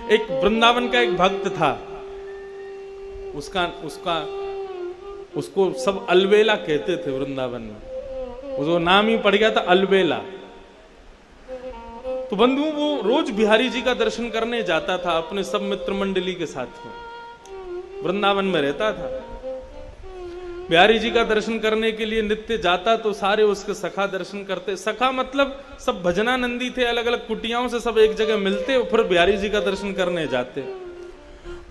एक वृंदावन का एक भक्त था, उसको सब अलबेला कहते थे वृंदावन में, उसको नाम ही पड़ गया था अलबेला। तो बंधु वो रोज बिहारी जी का दर्शन करने जाता था अपने सब मित्र मंडली के साथ में, वृंदावन में रहता था। बिहारी जी का दर्शन करने के लिए नित्य जाता तो सारे उसके सखा दर्शन करते। सखा मतलब सब भजनानंदी थे, अलग अलग कुटियाओं से सब एक जगह मिलते और फिर बिहारी जी का दर्शन करने जाते।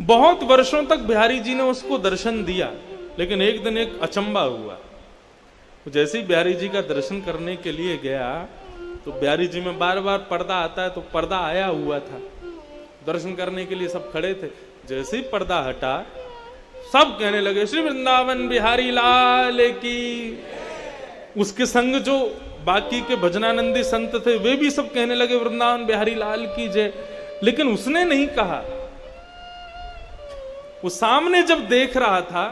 बहुत वर्षों तक बिहारी जी ने उसको दर्शन दिया, लेकिन एक दिन एक अचंबा हुआ। जैसे ही बिहारी जी का दर्शन करने के लिए गया तो बिहारी जी में बार बार पर्दा आता है, तो पर्दा आया हुआ था, दर्शन करने के लिए सब खड़े थे। जैसे ही पर्दा हटा सब कहने लगे श्री वृंदावन बिहारी लाल की। उसके संग जो बाकी के भजनानंदी संत थे वे भी सब कहने लगे वृंदावन बिहारी लाल की जय, लेकिन उसने नहीं कहा। वो सामने जब देख रहा था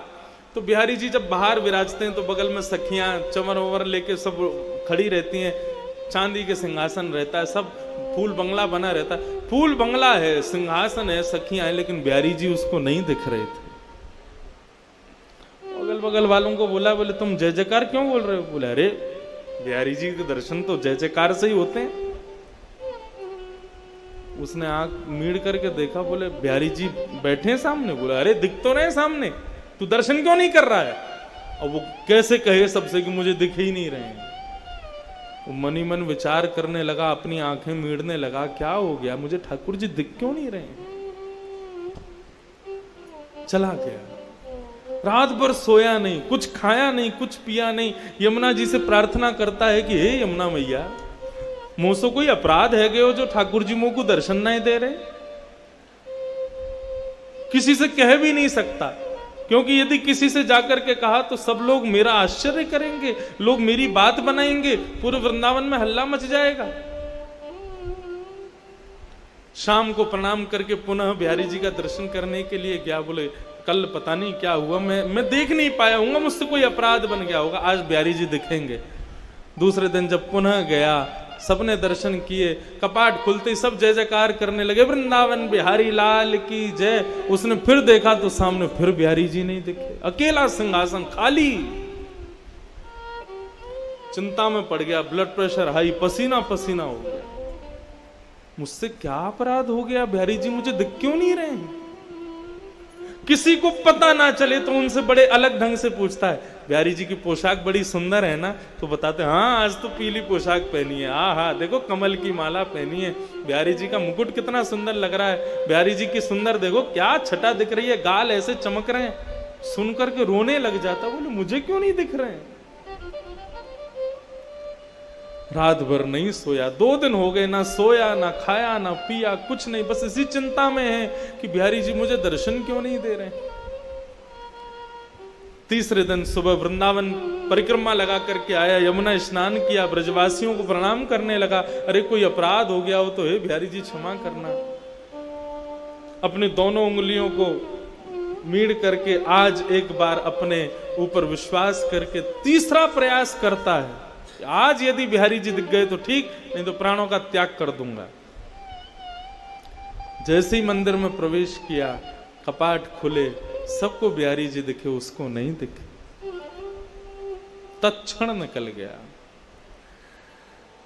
तो बिहारी जी जब बाहर विराजते हैं तो बगल में सखियां चमर ओवर लेके सब खड़ी रहती हैं, चांदी के सिंहासन रहता है, सब फूल बंगला बना रहता है। फूल बंगला है, सिंहासन है, सखियां हैं, लेकिन बिहारी जी उसको नहीं दिख रहे थे। अगल बगल वालों को बोला, बोले तुम जय जयकार क्यों बोल रहे हो? बोले अरे बिहारी जी के दर्शन तो जय जयकार से ही होते हैं। उसने आंख मीड़ करके देखा, बोले बिहारी जी बैठे हैं सामने। बोले अरे दिख तो रहे सामने, तू दर्शन क्यों नहीं कर रहा है? और वो कैसे कहे सबसे कि मुझे दिख ही नहीं रहे हैं। वो मन ही मन विचार करने लगा, अपनी आंखें मीड़ने लगा, क्या हो गया मुझे, ठाकुर जी दिख क्यों नहीं रहे हैं? चला गया, रात भर सोया नहीं, कुछ खाया नहीं, कुछ पिया नहीं। यमुना जी से प्रार्थना करता है कि हे यमुना मैया, मुझसे कोई अपराध है गयो जो ठाकुर जी मुझको दर्शन नहीं दे रहे? किसी से कह भी नहीं सकता, क्योंकि यदि किसी से जाकर के कहा तो सब लोग मेरा आश्चर्य करेंगे, लोग मेरी बात बनाएंगे, पूरे वृंदावन में हल्ला मच जाएगा। शाम को प्रणाम करके पुनः बिहारी जी का दर्शन करने के लिए गया। बोले कल पता नहीं क्या हुआ, मैं देख नहीं पाया हूँ, मुझसे कोई अपराध बन गया होगा, आज बिहारी जी दिखेंगे। दूसरे दिन जब पुनः गया, सबने दर्शन किए, कपाट खुलते सब जय जयकार करने लगे, वृंदावन बिहारी लाल की जय। उसने फिर देखा तो सामने फिर बिहारी जी नहीं दिखे, अकेला सिंहासन खाली। चिंता में पड़ गया, ब्लड प्रेशर हाई, पसीना पसीना हो गया। मुझसे क्या अपराध हो गया, बिहारी जी मुझे दिख क्यों नहीं रहे हैं? किसी को पता ना चले तो उनसे बड़े अलग ढंग से पूछता है, बिहारी जी की पोशाक बड़ी सुंदर है ना? तो बताते हाँ आज तो पीली पोशाक पहनी है, हाँ देखो कमल की माला पहनी है, बिहारी जी का मुकुट कितना सुंदर लग रहा है, बिहारी जी की सुंदर देखो क्या छटा दिख रही है, गाल ऐसे चमक रहे हैं। सुन करके रोने लग जाता, बोले मुझे क्यों नहीं दिख रहे हैं? रात भर नहीं सोया, 2 दिन हो गए, ना सोया ना खाया ना पिया, कुछ नहीं, बस इसी चिंता में है कि बिहारी जी मुझे दर्शन क्यों नहीं दे रहे। तीसरे दिन सुबह वृंदावन परिक्रमा लगा करके आया, यमुना स्नान किया, ब्रजवासियों को प्रणाम करने लगा। अरे कोई अपराध हो गया हो तो हे बिहारी जी क्षमा करना। अपनी दोनों उंगलियों को मीड़ करके आज एक बार अपने ऊपर विश्वास करके तीसरा प्रयास करता है, आज यदि बिहारी जी दिख गए तो ठीक, नहीं तो प्राणों का त्याग कर दूंगा। जैसे ही मंदिर में प्रवेश किया, कपाट खुले, सबको बिहारी जी दिखे, उसको नहीं दिखे। तत्क्षण निकल गया।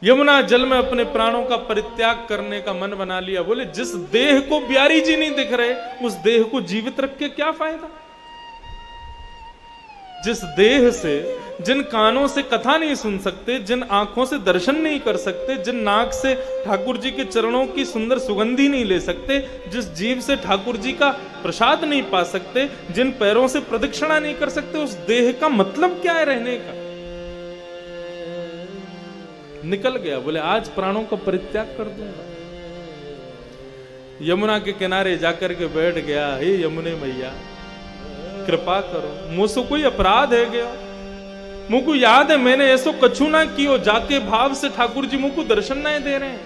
यमुना जल में अपने प्राणों का परित्याग करने का मन बना लिया। बोले जिस देह को बिहारी जी नहीं दिख रहे, उस देह को जीवित रख के क्या फायदा? जिस देह से, जिन कानों से कथा नहीं सुन सकते, जिन आंखों से दर्शन नहीं कर सकते, जिन नाक से ठाकुर जी के चरणों की सुंदर सुगंधी नहीं ले सकते, जिस जीव से ठाकुर जी का प्रसाद नहीं पा सकते, जिन पैरों से प्रदक्षिणा नहीं कर सकते, उस देह का मतलब क्या है रहने का? निकल गया, बोले आज प्राणों का परित्याग कर दूंगा। यमुना के किनारे जाकर के बैठ गया, हे यमुने मैया कृपा करो, मुझसे कोई अपराध है गया? मुझको याद है मैंने ऐसो कछु ना कियो, जाके भाव से ठाकुर जी मुझको दर्शन नहीं दे रहे हैं।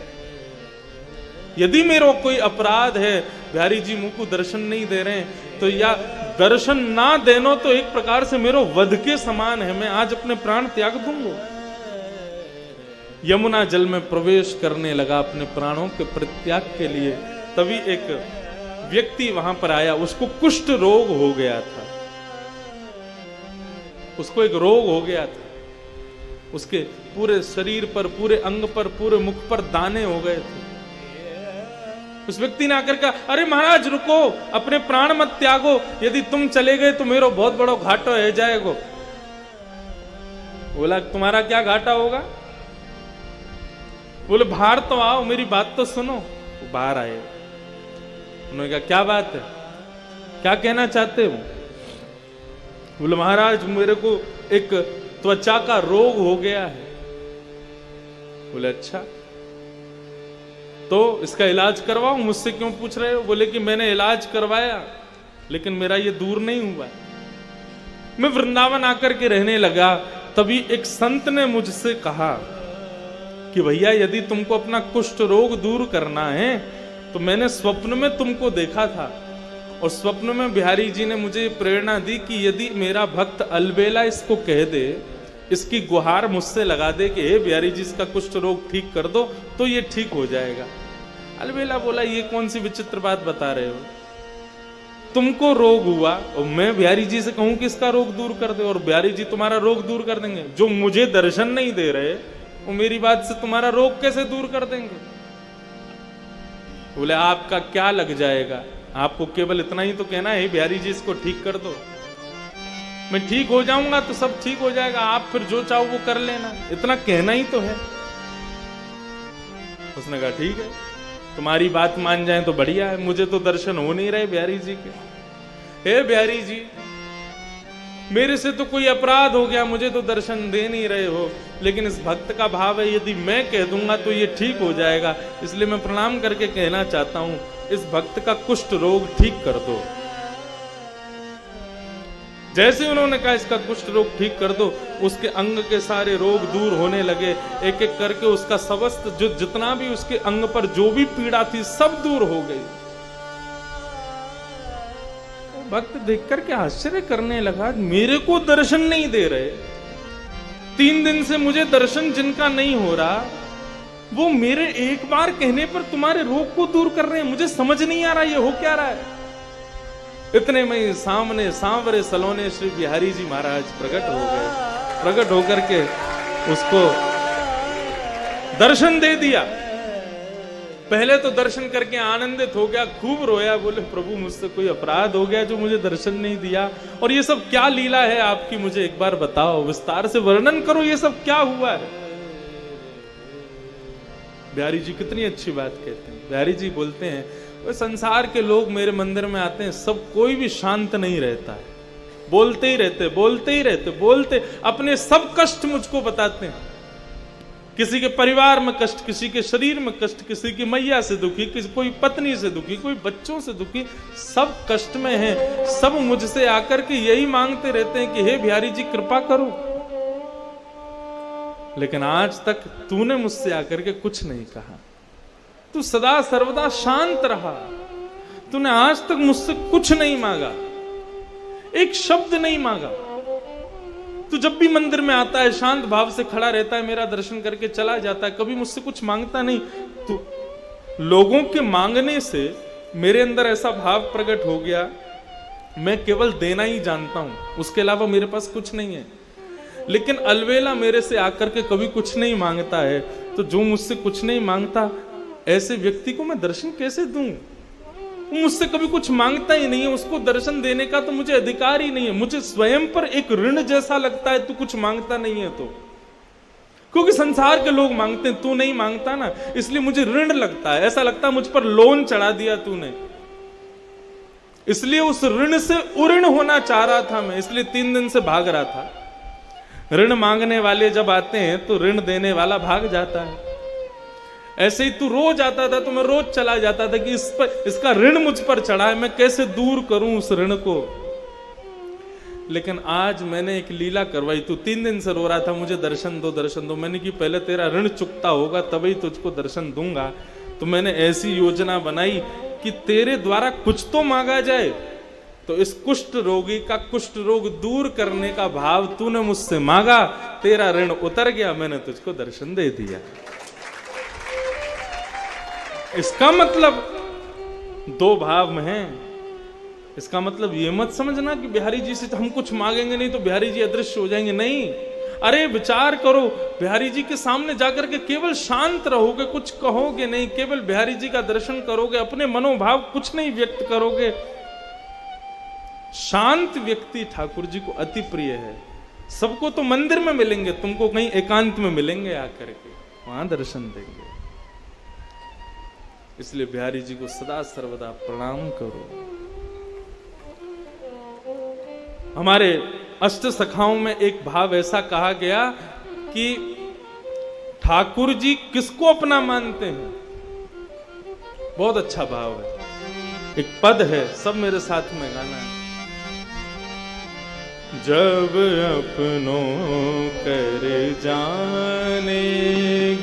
यदि मेरा कोई अपराध है, बिहारी जी मुझको दर्शन नहीं दे रहे हैं, तो या दर्शन ना देनो तो एक प्रकार से मेरो वध के समान है, मैं आज अपने प्राण त्याग दूंगा। यमुना जल में प्रवेश करने लगा अपने प्राणों के परित्याग के लिए। तभी एक व्यक्ति वहां पर आया, उसको कुष्ठ रोग हो गया था, उसको एक रोग हो गया था, उसके पूरे शरीर पर, पूरे अंग पर, पूरे मुख पर दाने हो गए थे। उस व्यक्ति ने आकर कहा, अरे महाराज रुको, अपने प्राण मत त्यागो, यदि तुम चले गए तो मेरा बहुत बड़ा घाटा हो जाएगा। बोला तुम्हारा क्या घाटा होगा? बोले बाहर तो आओ, मेरी बात तो सुनो। वो बाहर आए, उन्होंने कहा क्या बात है, क्या कहना चाहते हो? बोले महाराज मेरे को एक त्वचा का रोग हो गया है। बोले अच्छा, तो इसका इलाज करवाओ, मुझसे क्यों पूछ रहे हो? बोले कि मैंने इलाज करवाया लेकिन मेरा ये दूर नहीं हुआ। मैं वृंदावन आकर के रहने लगा, तभी एक संत ने मुझसे कहा कि भैया यदि तुमको अपना कुष्ठ रोग दूर करना है तो मैंने स्वप्न में तुमको देखा था, और स्वप्न में बिहारी जी ने मुझे प्रेरणा दी कि यदि मेरा भक्त अलबेला इसको कह दे, इसकी गुहार मुझसे लगा दे कि हे बिहारी जी इसका कुष्ठ रोग ठीक कर दो, तो ये ठीक हो जाएगा। अलबेला बोला ये कौन सी विचित्र बात बता रहे हो, तुमको रोग हुआ और मैं बिहारी जी से कहूं कि इसका रोग दूर कर दे, और बिहारी जी तुम्हारा रोग दूर कर देंगे? जो मुझे दर्शन नहीं दे रहे वो मेरी बात से तुम्हारा रोग कैसे दूर कर देंगे? बोले आपका क्या लग जाएगा, आपको केवल इतना ही तो कहना है बिहारी जी इसको ठीक कर दो, मैं ठीक हो जाऊंगा तो सब ठीक हो जाएगा, आप फिर जो चाहो वो कर लेना, इतना कहना ही तो है। उसने कहा ठीक है, तुम्हारी बात मान जाए तो बढ़िया है, मुझे तो दर्शन हो नहीं रहे बिहारी जी के। हे बिहारी जी मेरे से तो कोई अपराध हो गया, मुझे तो दर्शन दे नहीं रहे हो, लेकिन इस भक्त का भाव है यदि मैं कह दूंगा तो ये ठीक हो जाएगा, इसलिए मैं प्रणाम करके कहना चाहता हूं इस भक्त का कुष्ठ रोग ठीक कर दो। जैसे उन्होंने कहा इसका कुष्ठ रोग ठीक कर दो, उसके अंग के सारे रोग दूर होने लगे, एक एक करके उसका समस्त जो जितना भी उसके अंग पर जो भी पीड़ा थी सब दूर हो गई। भक्त देख करके आश्चर्य करने लगा, मेरे को दर्शन नहीं दे रहे, 3 दिन से मुझे दर्शन जिनका नहीं हो रहा, वो मेरे एक बार कहने पर तुम्हारे रोग को दूर कर रहे हैं, मुझे समझ नहीं आ रहा ये हो क्या रहा है। इतने में सामने सांवरे सलोने श्री बिहारी जी महाराज प्रकट हो गए, प्रकट होकर के उसको दर्शन दे दिया। पहले तो दर्शन करके आनंदित हो गया, खूब रोया, बोले प्रभु मुझसे कोई अपराध हो गया जो मुझे दर्शन नहीं दिया, और ये सब क्या लीला है आपकी, मुझे एक बार बताओ, विस्तार से वर्णन करो, ये सब क्या हुआ है। बिहारी जी कितनी अच्छी बात कहते हैं। बिहारी जी बोलते हैं वो संसार के लोग मेरे मंदिर में आते हैं, सब कोई भी शांत नहीं रहता है, बोलते ही रहते, बोलते ही रहते, बोलते अपने सब कष्ट मुझको बताते हैं, किसी के परिवार में कष्ट, किसी के शरीर में कष्ट, किसी की मैया से दुखी, किसी कोई पत्नी से दुखी, कोई बच्चों से दुखी, सब कष्ट में हैं, सब मुझसे आकर के यही मांगते रहते हैं कि हे बिहारी जी कृपा करो। लेकिन आज तक तूने मुझसे आकर के कुछ नहीं कहा, तू सदा सर्वदा शांत रहा, तूने आज तक मुझसे कुछ नहीं मांगा, एक शब्द नहीं मांगा। तू जब भी मंदिर में आता है शांत भाव से खड़ा रहता है, मेरा दर्शन करके चला जाता है, कभी मुझसे कुछ मांगता नहीं। तू लोगों के मांगने से मेरे अंदर ऐसा भाव प्रकट हो गया, मैं केवल देना ही जानता हूं, उसके अलावा मेरे पास कुछ नहीं है। लेकिन अलवेला मेरे से आकर के कभी कुछ नहीं मांगता है, तो जो मुझसे कुछ नहीं मांगता ऐसे व्यक्ति को मैं दर्शन कैसे दूं? मुझसे कभी कुछ मांगता ही नहीं है, उसको दर्शन देने का तो मुझे अधिकार ही नहीं है। मुझे स्वयं पर एक ऋण जैसा लगता है तू कुछ मांगता नहीं है तो, क्योंकि संसार के लोग मांगते हैं, तू नहीं मांगता ना, इसलिए मुझे ऋण लगता है, ऐसा लगता है मुझ पर लोन चढ़ा दिया तूने, इसलिए उस ऋण से उऋण होना चाह रहा था मैं, इसलिए 3 दिन से भाग रहा था। ऋण मांगने वाले जब आते हैं तो ऋण देने वाला भाग जाता है। ऐसे ही तू रोज आता था तो मैं रोज चला जाता था कि इसका ऋण मुझ पर चढ़ा है, मैं कैसे दूर करूं उस ऋण को। लेकिन आज मैंने एक लीला करवाई, तू 3 दिन से रो रहा था मुझे दर्शन दो दर्शन दो, मैंने कि पहले तेरा ऋण चुकता होगा तभी तुझको दर्शन दूंगा। तो मैंने ऐसी योजना बनाई कि तेरे द्वारा कुछ तो मांगा जाए, तो इस कुष्ठ रोगी का कुष्ठ रोग दूर करने का भाव तूने मुझसे मांगा, तेरा ऋण उतर गया, मैंने तुझको दर्शन दे दिया। इसका मतलब दो भाव में हैं। इसका मतलब ये मत समझना कि बिहारी जी से हम कुछ मांगेंगे नहीं तो बिहारी जी अदृश्य हो जाएंगे, नहीं। अरे विचार करो, बिहारी जी के सामने जाकर के केवल शांत रहोगे, कुछ कहोगे नहीं, केवल बिहारी जी का दर्शन करोगे, अपने मनोभाव कुछ नहीं व्यक्त करोगे। शांत व्यक्ति ठाकुर जी को अति प्रिय है। सबको तो मंदिर में मिलेंगे, तुमको कहीं एकांत में मिलेंगे आकर के, वहां दर्शन देंगे। इसलिए बिहारी जी को सदा सर्वदा प्रणाम करो। हमारे अष्ट सखाओं में एक भाव ऐसा कहा गया कि ठाकुर जी किसको अपना मानते हैं। बहुत अच्छा भाव है, एक पद है, सब मेरे साथ में गाना है। जब अपनों कर जाने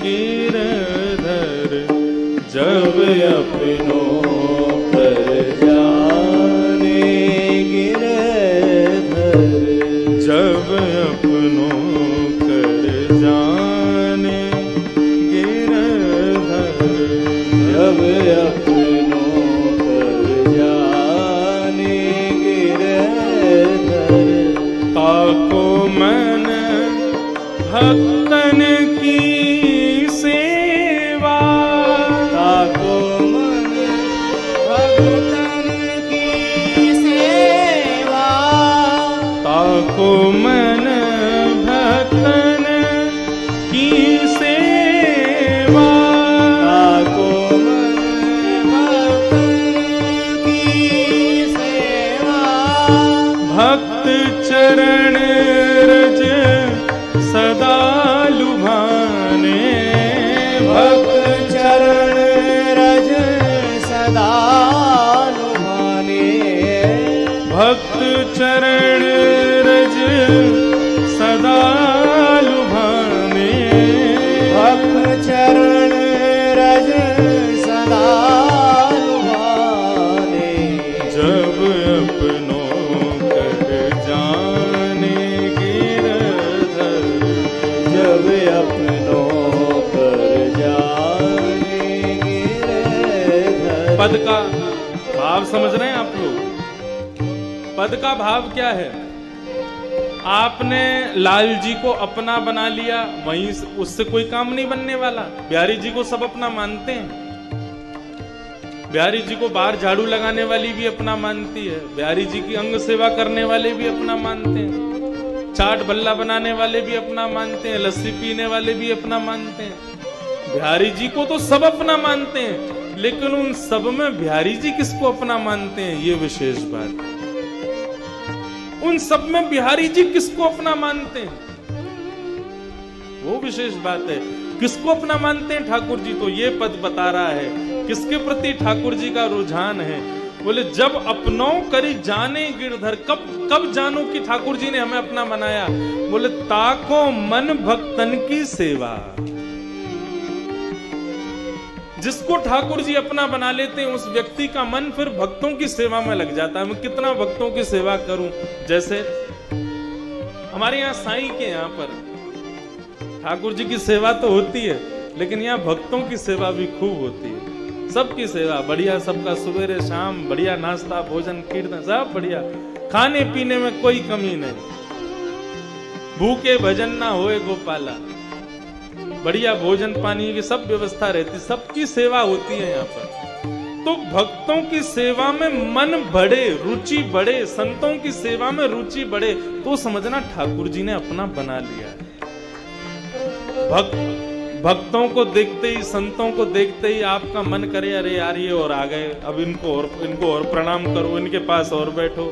गिरधर, जब अपनों कर जाने गिरधर, जब अपनों कर जाने गिरधर, जब अपनों कर जाने गिरधर, ताको मन भक्तन की सेवा, ताको मन भक्तन की सेवा, ताको मन भक्तन की सेवा, ताको मन भक्तन की सेवा, भक्त चरण रज सदा लुभाने, भक्त चरण रज सदा लुभाने, भक्त चरण रज सदा लुभाने, भक्त चरण रज सदा लुभाने, जब अपनों कर जाने गिरधर, जब अपनों कर जाने गिरधर। पद का भाव समझ रहे हैं आप लोग? पद का भाव क्या है? आपने लाल जी को अपना बना लिया, वहीं उससे कोई काम नहीं बनने वाला। बिहारी जी को सब अपना मानते हैं। बिहारी जी को बाहर झाड़ू लगाने वाली भी अपना मानती है, बिहारी जी की अंग सेवा करने वाले भी अपना मानते हैं, चाट बल्ला बनाने वाले भी अपना मानते हैं, लस्सी पीने वाले भी अपना मानते हैं। बिहारी जी को तो सब अपना मानते हैं, लेकिन उन सब में बिहारी जी किसको अपना मानते हैं, ये विशेष बात है। उन सब में बिहारी जी किसको अपना मानते हैं, वो विशेष बात है। किसको अपना मानते हैं ठाकुर जी, तो ये पद बता रहा है किसके प्रति ठाकुर जी का रुझान है। बोले जब अपनों करी जाने गिरधर, कब जानो कि ठाकुर जी ने हमें अपना बनाया। बोले ताको मन भक्तन की सेवा। जिसको ठाकुर जी अपना बना लेते हैं, उस व्यक्ति का मन फिर भक्तों की सेवा में लग जाता है। मैं कितना भक्तों की सेवा करूं। जैसे हमारे यहाँ साईं के यहाँ पर ठाकुर जी की सेवा तो होती है, लेकिन यहाँ भक्तों की सेवा भी खूब होती है। सबकी सेवा बढ़िया, सबका सवेरे शाम बढ़िया नाश्ता भोजन कीर्तन सब बढ़िया, खाने पीने में कोई कमी नहीं। भूखे भजन ना होए गोपाला, बढ़िया भोजन पानी की सब व्यवस्था रहती, सबकी सेवा होती है यहाँ पर। तो भक्तों की सेवा में मन बढ़े, रुचि बढ़े, संतों की सेवा में रुचि बढ़े, तो समझना ठाकुर जी ने अपना बना लिया है। भक्तों को देखते ही, संतों को देखते ही आपका मन करे अरे यार ये और आ गए, अब इनको और प्रणाम करो, इनके पास और बैठो,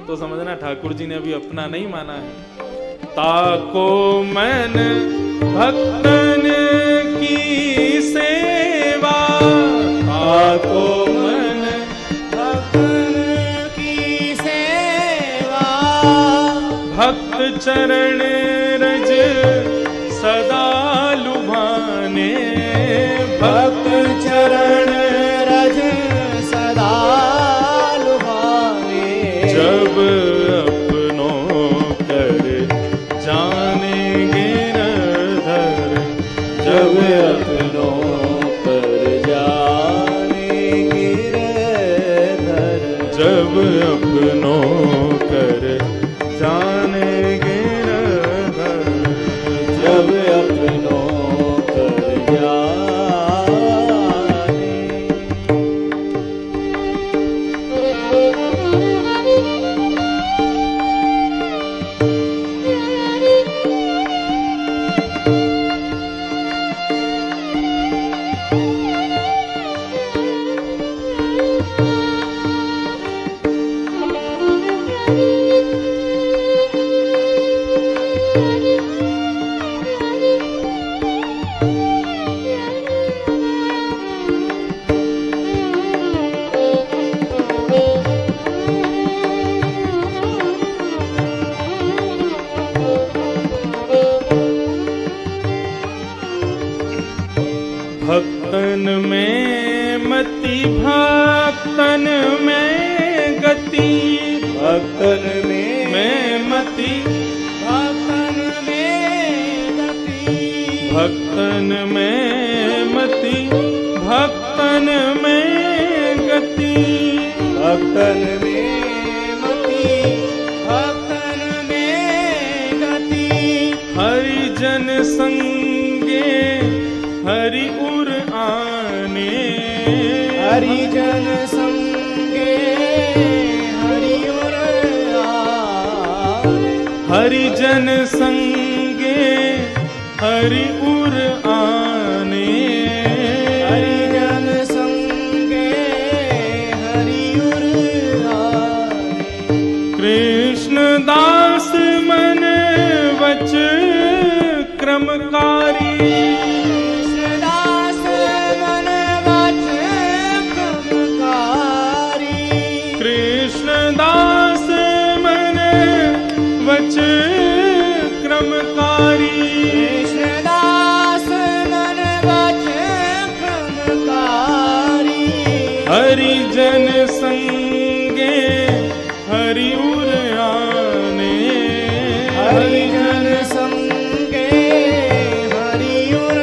तो समझना ठाकुर जी ने अभी अपना नहीं माना है। ताको मन भक्तन की सेवा, ताको मन भक्तन की सेवा, भक्त चरण रज सदा लुभाने, भक्त चरण रज सदा लुभाने, जब अपनों कर जाने गिरधर, जब अपनों कर जाने गिरधर, जब अपनों कर जाने गिरधर, जब अपनों कर जाने। भक्तन में मति भक्तन में गति, भक्तन में मति भक्तन में गति, भक्तन में मति भक्तन में गति, भक्तन में मति भक्तन में गति। हरिजन संगे हरि उर आने, हरिजन संगे हरि उर आने, हरिजन संगे हरि उर आने, हरिजन संगे हरि उर आने। कृष्ण दास मन वच क्रमकारी, वच क्रमकारी, कृष्णदास मन वच क्रमकारी। हरिजन संगे हरि उर आने, हरिजन संगे हरि उर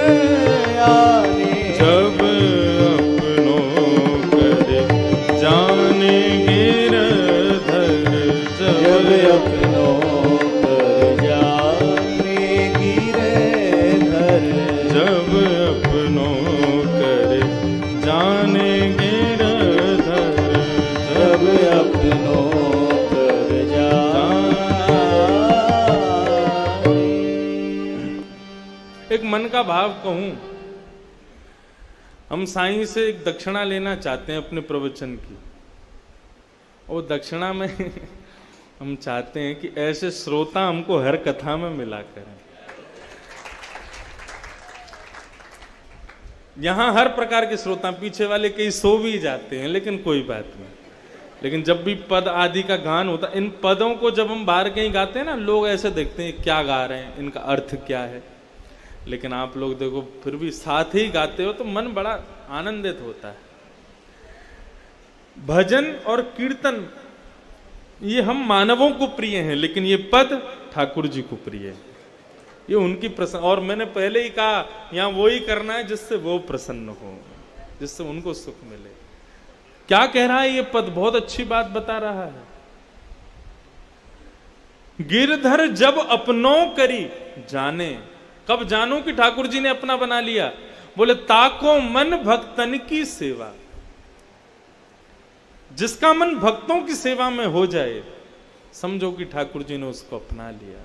आने। जब अपनों कर जाने गिरधर, जब अपनों कर जाने गिरधर, जब अपनों कर जाने गिरधर, जब अपनों कर जाने। एक मन का भाव कहूं, हम साईं से एक दक्षिणा लेना चाहते हैं अपने प्रवचन की, और दक्षिणा में हम चाहते हैं कि ऐसे श्रोता हमको हर कथा में मिला करें। यहां हर प्रकार के श्रोता, पीछे वाले कई सो भी जाते हैं, लेकिन कोई बात नहीं। लेकिन जब भी पद आदि का गान होता, इन पदों को जब हम बाहर कहीं गाते हैं ना, लोग ऐसे देखते हैं क्या गा रहे हैं, इनका अर्थ क्या है। लेकिन आप लोग देखो फिर भी साथ ही गाते हो तो मन बड़ा आनंदित होता है। भजन और कीर्तन ये हम मानवों को प्रिय हैं, लेकिन ये पद ठाकुर जी को प्रिय है। ये उनकी प्रसन्न, और मैंने पहले ही कहा यहाँ वो ही करना है जिससे वो प्रसन्न हो, जिससे उनको सुख मिले। क्या कह रहा है ये पद? बहुत अच्छी बात बता रहा है। गिरधर जब अपनों करी जाने, कब जानो कि ठाकुर जी ने अपना बना लिया? बोले ताको मन भक्तन की सेवा। जिसका मन भक्तों की सेवा में हो जाए, समझो कि ठाकुर जी ने उसको अपना लिया।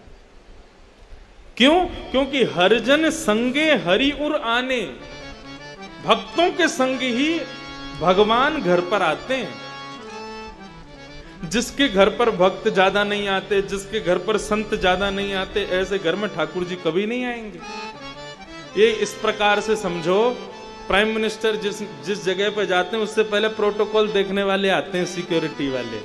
क्यों? क्योंकि हरिजन संगे हरि उर आने, भक्तों के संग ही भगवान घर पर आते हैं। जिसके घर पर भक्त ज्यादा नहीं आते, जिसके घर पर संत ज्यादा नहीं आते, ऐसे घर में ठाकुर जी कभी नहीं आएंगे। ये इस प्रकार से समझो, प्राइम मिनिस्टर जिस जगह पर जाते हैं उससे पहले प्रोटोकॉल देखने वाले आते हैं, सिक्योरिटी वाले।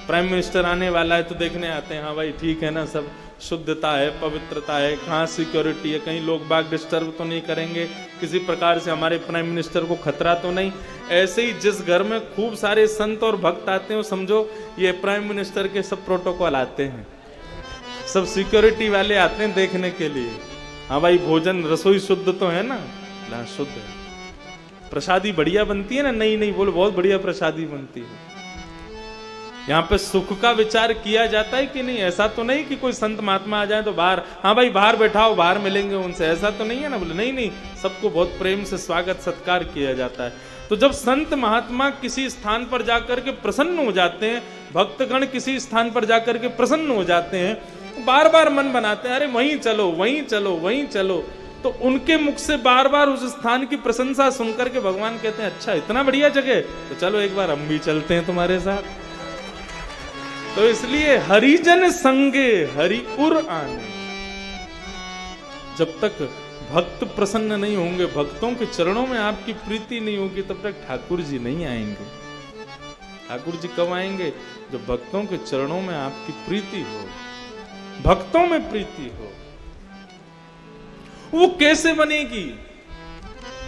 प्राइम मिनिस्टर आने वाला है तो देखने आते हैं, हाँ भाई ठीक है ना, सब शुद्धता है, पवित्रता है, कहाँ सिक्योरिटी है, कहीं लोग बाग डिस्टर्ब तो नहीं करेंगे, किसी प्रकार से हमारे प्राइम मिनिस्टर को खतरा तो नहीं। ऐसे ही जिस घर में खूब सारे संत और भक्त आते हैं, समझो ये प्राइम मिनिस्टर के सब प्रोटोकॉल आते हैं, सब सिक्योरिटी वाले आते हैं देखने के लिए। हाँ भाई भोजन रसोई शुद्ध तो है ना? ना, शुद्ध है। प्रसादी बढ़िया बनती है ना? नहीं नहीं बोलो, बहुत बढ़िया प्रसादी बनती है। यहाँ पे सुख का विचार किया जाता है कि नहीं? ऐसा तो नहीं कि कोई संत महात्मा आ जाए तो बाहर, हाँ भाई बाहर बैठाओ, बाहर मिलेंगे उनसे, ऐसा तो नहीं है ना। बोले नहीं नहीं, सबको बहुत प्रेम से स्वागत सत्कार किया जाता है। तो जब संत महात्मा किसी स्थान पर जाकर के प्रसन्न हो जाते हैं, भक्तगण किसी स्थान पर जाकर के प्रसन्न हो जाते हैं, बार बार मन बनाते हैं अरे वहीं चलो वहीं चलो वहीं चलो। तो उनके मुख से बार बार उस स्थान की प्रशंसा सुनकर के भगवान कहते हैं अच्छा इतना बढ़िया जगह, तो चलो एक बार हम भी चलते हैं तुम्हारे साथ। तो इसलिए हरिजन संगे हरिपुर आने, जब तक भक्त प्रसन्न नहीं होंगे, भक्तों के चरणों में आपकी प्रीति नहीं होगी, तब तक ठाकुर जी नहीं आएंगे। ठाकुर जी कब आएंगे? जब भक्तों के चरणों में आपकी प्रीति हो, भक्तों में प्रीति हो। वो कैसे बनेगी?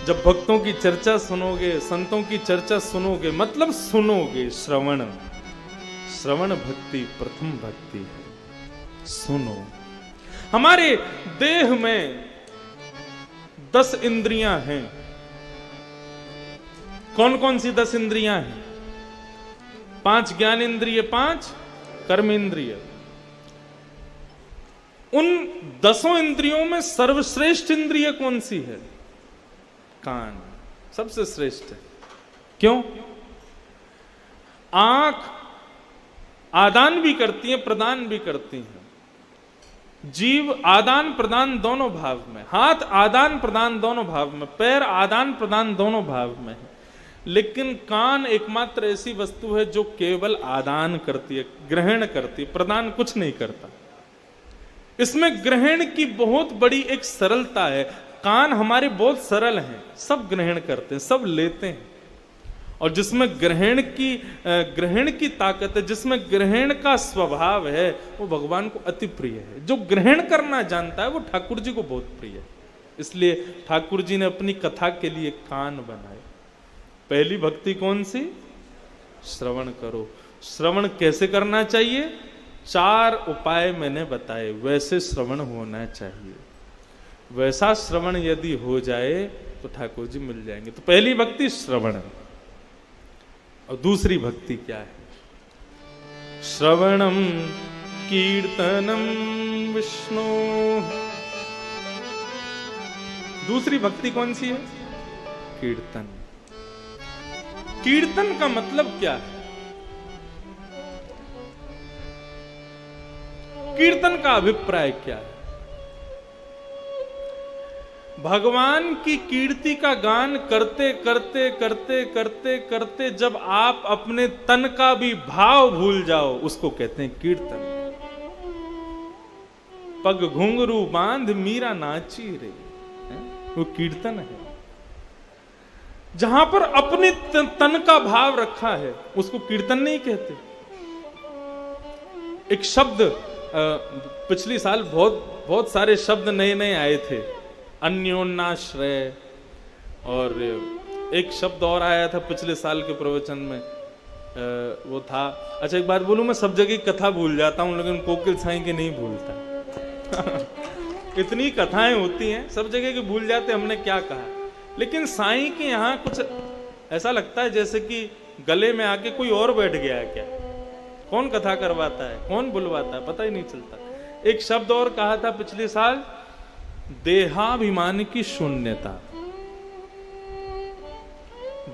जब भक्तों की चर्चा सुनोगे, संतों की चर्चा सुनोगे, मतलब सुनोगे। श्रवण, श्रवण भक्ति प्रथम भक्ति है। सुनो। हमारे देह में 10 इंद्रियां हैं। कौन कौन सी 10 इंद्रियां हैं? 5 ज्ञान इंद्रिय, 5 कर्म इंद्रिय। उन 10 इंद्रियों में सर्वश्रेष्ठ इंद्रिय कौन सी है? कान सबसे श्रेष्ठ है। क्यों? आंख आदान भी करती है, प्रदान भी करती है। जीव आदान प्रदान दोनों भाव में, हाथ आदान प्रदान दोनों भाव में, पैर आदान प्रदान दोनों भाव में है। लेकिन कान एकमात्र ऐसी वस्तु है जो केवल आदान करती है, ग्रहण करती है, प्रदान कुछ नहीं करता। इसमें ग्रहण की बहुत बड़ी एक सरलता है। कान हमारे बहुत सरल हैं, सब ग्रहण करते हैं, सब लेते हैं। और जिसमें ग्रहण की ताकत है, जिसमें ग्रहण का स्वभाव है, वो भगवान को अति प्रिय है। जो ग्रहण करना जानता है वो ठाकुर जी को बहुत प्रिय है। इसलिए ठाकुर जी ने अपनी कथा के लिए कान बनाए। पहली भक्ति कौन सी? श्रवण करो। श्रवण कैसे करना चाहिए? 4 उपाय मैंने बताए, वैसे श्रवण होना चाहिए। वैसा श्रवण यदि हो जाए तो ठाकुर जी मिल जाएंगे। तो पहली भक्ति श्रवण। और दूसरी भक्ति क्या है? श्रवणम कीर्तनम विष्णु। दूसरी भक्ति कौन सी है? कीर्तन। कीर्तन का मतलब क्या है? कीर्तन का अभिप्राय क्या है? भगवान की कीर्ति का गान करते करते करते करते करते जब आप अपने तन का भी भाव भूल जाओ, उसको कहते हैं कीर्तन। पग घुंघरू बांध मीरा नाची रे, वो कीर्तन है। जहां पर अपने तन का भाव रखा है उसको कीर्तन नहीं कहते। एक शब्द पिछली साल बहुत सारे शब्द नए नए आए थे, अन्योन्याश्रय, और एक शब्द और आया था पिछले साल के प्रवचन में, वो था, अच्छा एक बात बोलूं, मैं सब जगह कथा भूल जाता हूं लेकिन कोकिल साई की नहीं भूलता। इतनी कथाएं होती हैं, सब जगह के भूल जाते, हमने क्या कहा। लेकिन साई के यहाँ कुछ ऐसा लगता है जैसे कि गले में आके कोई और बैठ गया है क्या। कौन कथा करवाता है, कौन बुलवाता है, पता ही नहीं चलता। एक शब्द और कहा था पिछले साल, देहाभिमान की शून्यता।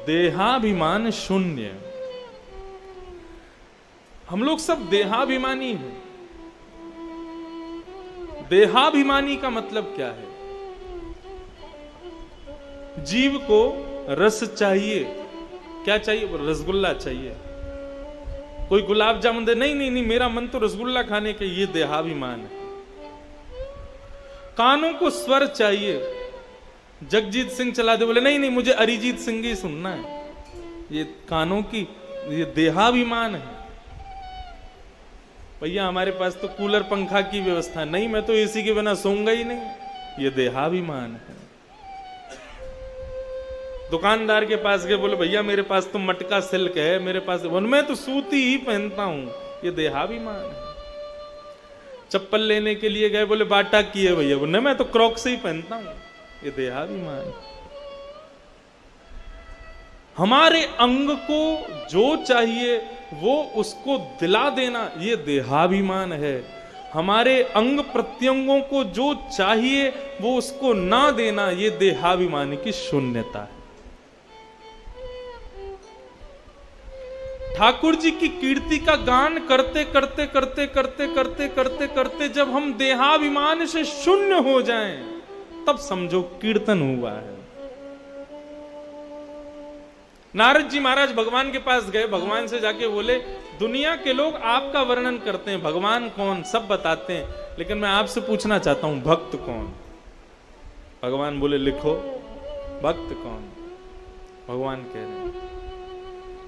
देहाभिमान शून्य। हम लोग सब देहाभिमानी हैं। देहाभिमानी का मतलब क्या है? जीव को रस चाहिए। क्या चाहिए? रसगुल्ला चाहिए। कोई गुलाब जामुन दे, नहीं नहीं नहीं मेरा मन तो रसगुल्ला खाने के, ये देहाभिमान है। कानों को स्वर चाहिए। जगजीत सिंह चला दे, बोले नहीं नहीं मुझे अरिजीत सिंह ही सुनना है, ये कानों की, ये देहाभिमान है। भैया हमारे पास तो कूलर पंखा की व्यवस्था नहीं, मैं तो एसी के बिना सोऊंगा ही नहीं, ये देहाभिमान है। दुकानदार के पास गए, बोले भैया मेरे पास तो मटका सिल्क है, मेरे पास, मैं तो सूती ही पहनता हूं, ये देहाभिमान है। चप्पल लेने के लिए गए, बोले बाटा की है भैया, बोले मैं तो क्रॉक्स ही पहनता हूं, ये देहाभिमान है। हमारे अंग को जो चाहिए वो उसको दिला देना, ये देहाभिमान है। हमारे अंग प्रत्यंगों को जो चाहिए वो उसको ना देना, ये देहाभिमान की शून्यता है। ठाकुर जी की कीर्ति का गान करते करते करते करते करते करते करते जब हम देहाभिमान से शून्य हो जाएं, तब समझो कीर्तन हुआ है। नारद जी महाराज भगवान के पास गए, भगवान से जाके बोले, दुनिया के लोग आपका वर्णन करते हैं, भगवान कौन सब बताते हैं, लेकिन मैं आपसे पूछना चाहता हूं भक्त कौन। भगवान बोले लिखो, भक्त कौन। भगवान कह रहे हैं,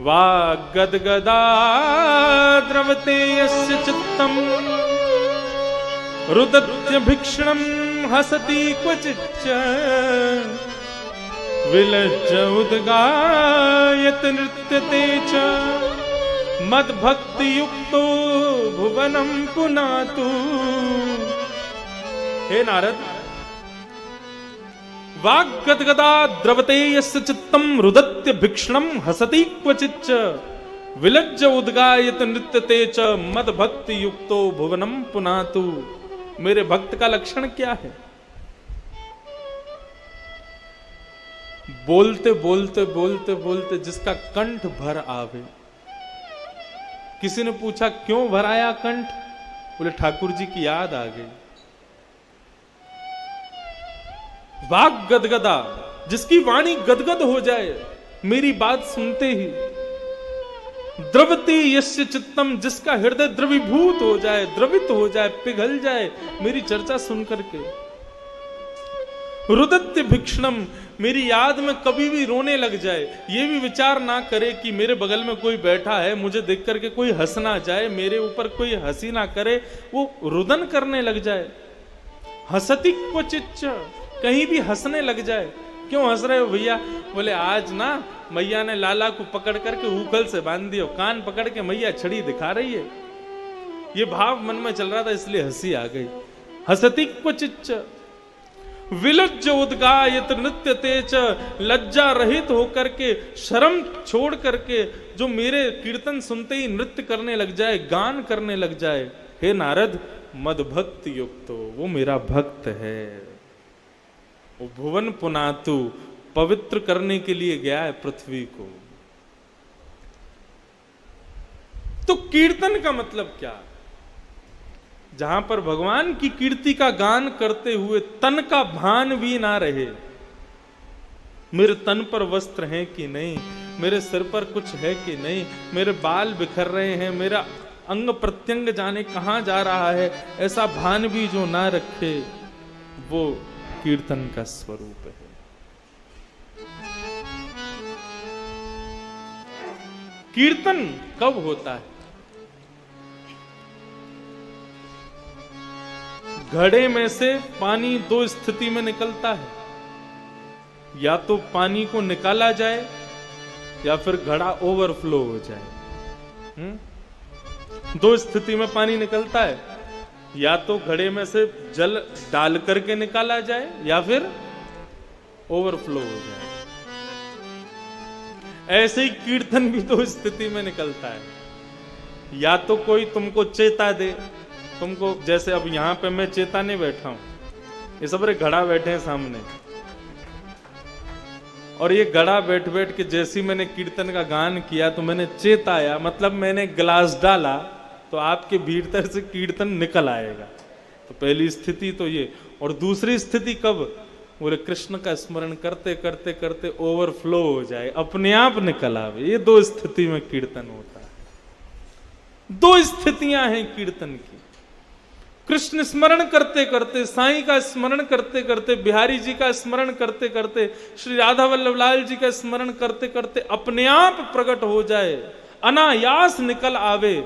वाग्गदगदा द्रवते यस्य चित्तम रुदत्य भीक्षणम हसति क्वचिच्च विलज्ज उद्गायत नृत्यते च मद्भक्ति युक्तो भुवनम पुनातु। हे नारद, वाग्गदगदा द्रवते यस्य चित्तम रुदत्य भीक्षणम हसति क्वचिच्च विलज्ज उद्गायत नृत्यते च मद्भक्ति युक्तो भुवनम पुनातु। मेरे भक्त का लक्षण क्या है? बोलते बोलते बोलते बोलते जिसका कंठ भर आवे। किसी ने पूछा क्यों भर आया कंठ? बोले ठाकुर जी की याद आ गई। वाग गदगदा, जिसकी वाणी गदगद हो जाए मेरी बात सुनते ही। द्रवते यस्य चित्तम, जिसका हृदय द्रवीभूत हो जाए, द्रवित हो जाए, पिघल जाए मेरी चर्चा सुन करके। रुदत्य भीक्षणम, मेरी याद में कभी भी रोने लग जाए, ये भी विचार ना करे कि मेरे बगल में कोई बैठा है, मुझे देख करके कोई हंस ना जाए, मेरे ऊपर कोई हंसी ना करे, वो रुदन करने लग जाए। हसति क्वचिच्च, कहीं भी हंसने लग जाए। क्यों हंस रहे हो भैया? बोले आज ना मैया ने लाला को पकड़ करके ऊखल से बांध दिया, कान पकड़ के मैया छड़ी दिखा रही है। ये भाव मन में चल रहा था इसलिए हंसी आ गई। हसति क्वचिच्च विलज्ज उद्गायत नृत्यते च, लज्जा रहित होकर के, शर्म छोड़ करके जो मेरे कीर्तन सुनते ही नृत्य करने लग जाए, गान करने लग जाए। हे नारद, मदभक्त युक्तो, वो मेरा भक्त है। वो भुवन पुनातु, पवित्र करने के लिए गया है पृथ्वी को। तो कीर्तन का मतलब क्या? जहां पर भगवान की कीर्ति का गान करते हुए तन का भान भी ना रहे। मेरे तन पर वस्त्र हैं कि नहीं, मेरे सिर पर कुछ है कि नहीं, मेरे बाल बिखर रहे हैं, मेरा अंग प्रत्यंग जाने कहां जा रहा है, ऐसा भान भी जो ना रखे, वो कीर्तन का स्वरूप है। कीर्तन कब होता है? घड़े में से पानी दो स्थिति में निकलता है, या तो पानी को निकाला जाए या फिर घड़ा ओवरफ्लो हो जाए। दो स्थिति में पानी निकलता है, या तो घड़े में से जल डाल करके निकाला जाए या फिर ओवरफ्लो हो जाए। ऐसे ही कीर्तन भी दो स्थिति में निकलता है, या तो कोई तुमको चेता दे, तुमको जैसे अब यहां पे मैं चेताने बैठा हूं, ये सबरे घड़ा बैठे हैं सामने, और ये घड़ा बैठ बैठ के जैसे मैंने कीर्तन का गान किया तो मैंने चेताया, मतलब मैंने गिलास डाला तो आपके भीतर से कीर्तन निकल आएगा। तो पहली स्थिति तो ये, और दूसरी स्थिति कब? बोले कृष्ण का स्मरण करते करते करते ओवरफ्लो हो जाए, अपने आप निकल आवे। ये दो स्थिति में कीर्तन होता है। दो स्थितियां हैं कीर्तन की। कृष्ण स्मरण करते करते, साईं का स्मरण करते करते, बिहारी जी का स्मरण करते करते, श्री राधा वल्लभ लाल जी का स्मरण करते करते अपने आप प्रकट हो जाए, अनायास निकल आवे,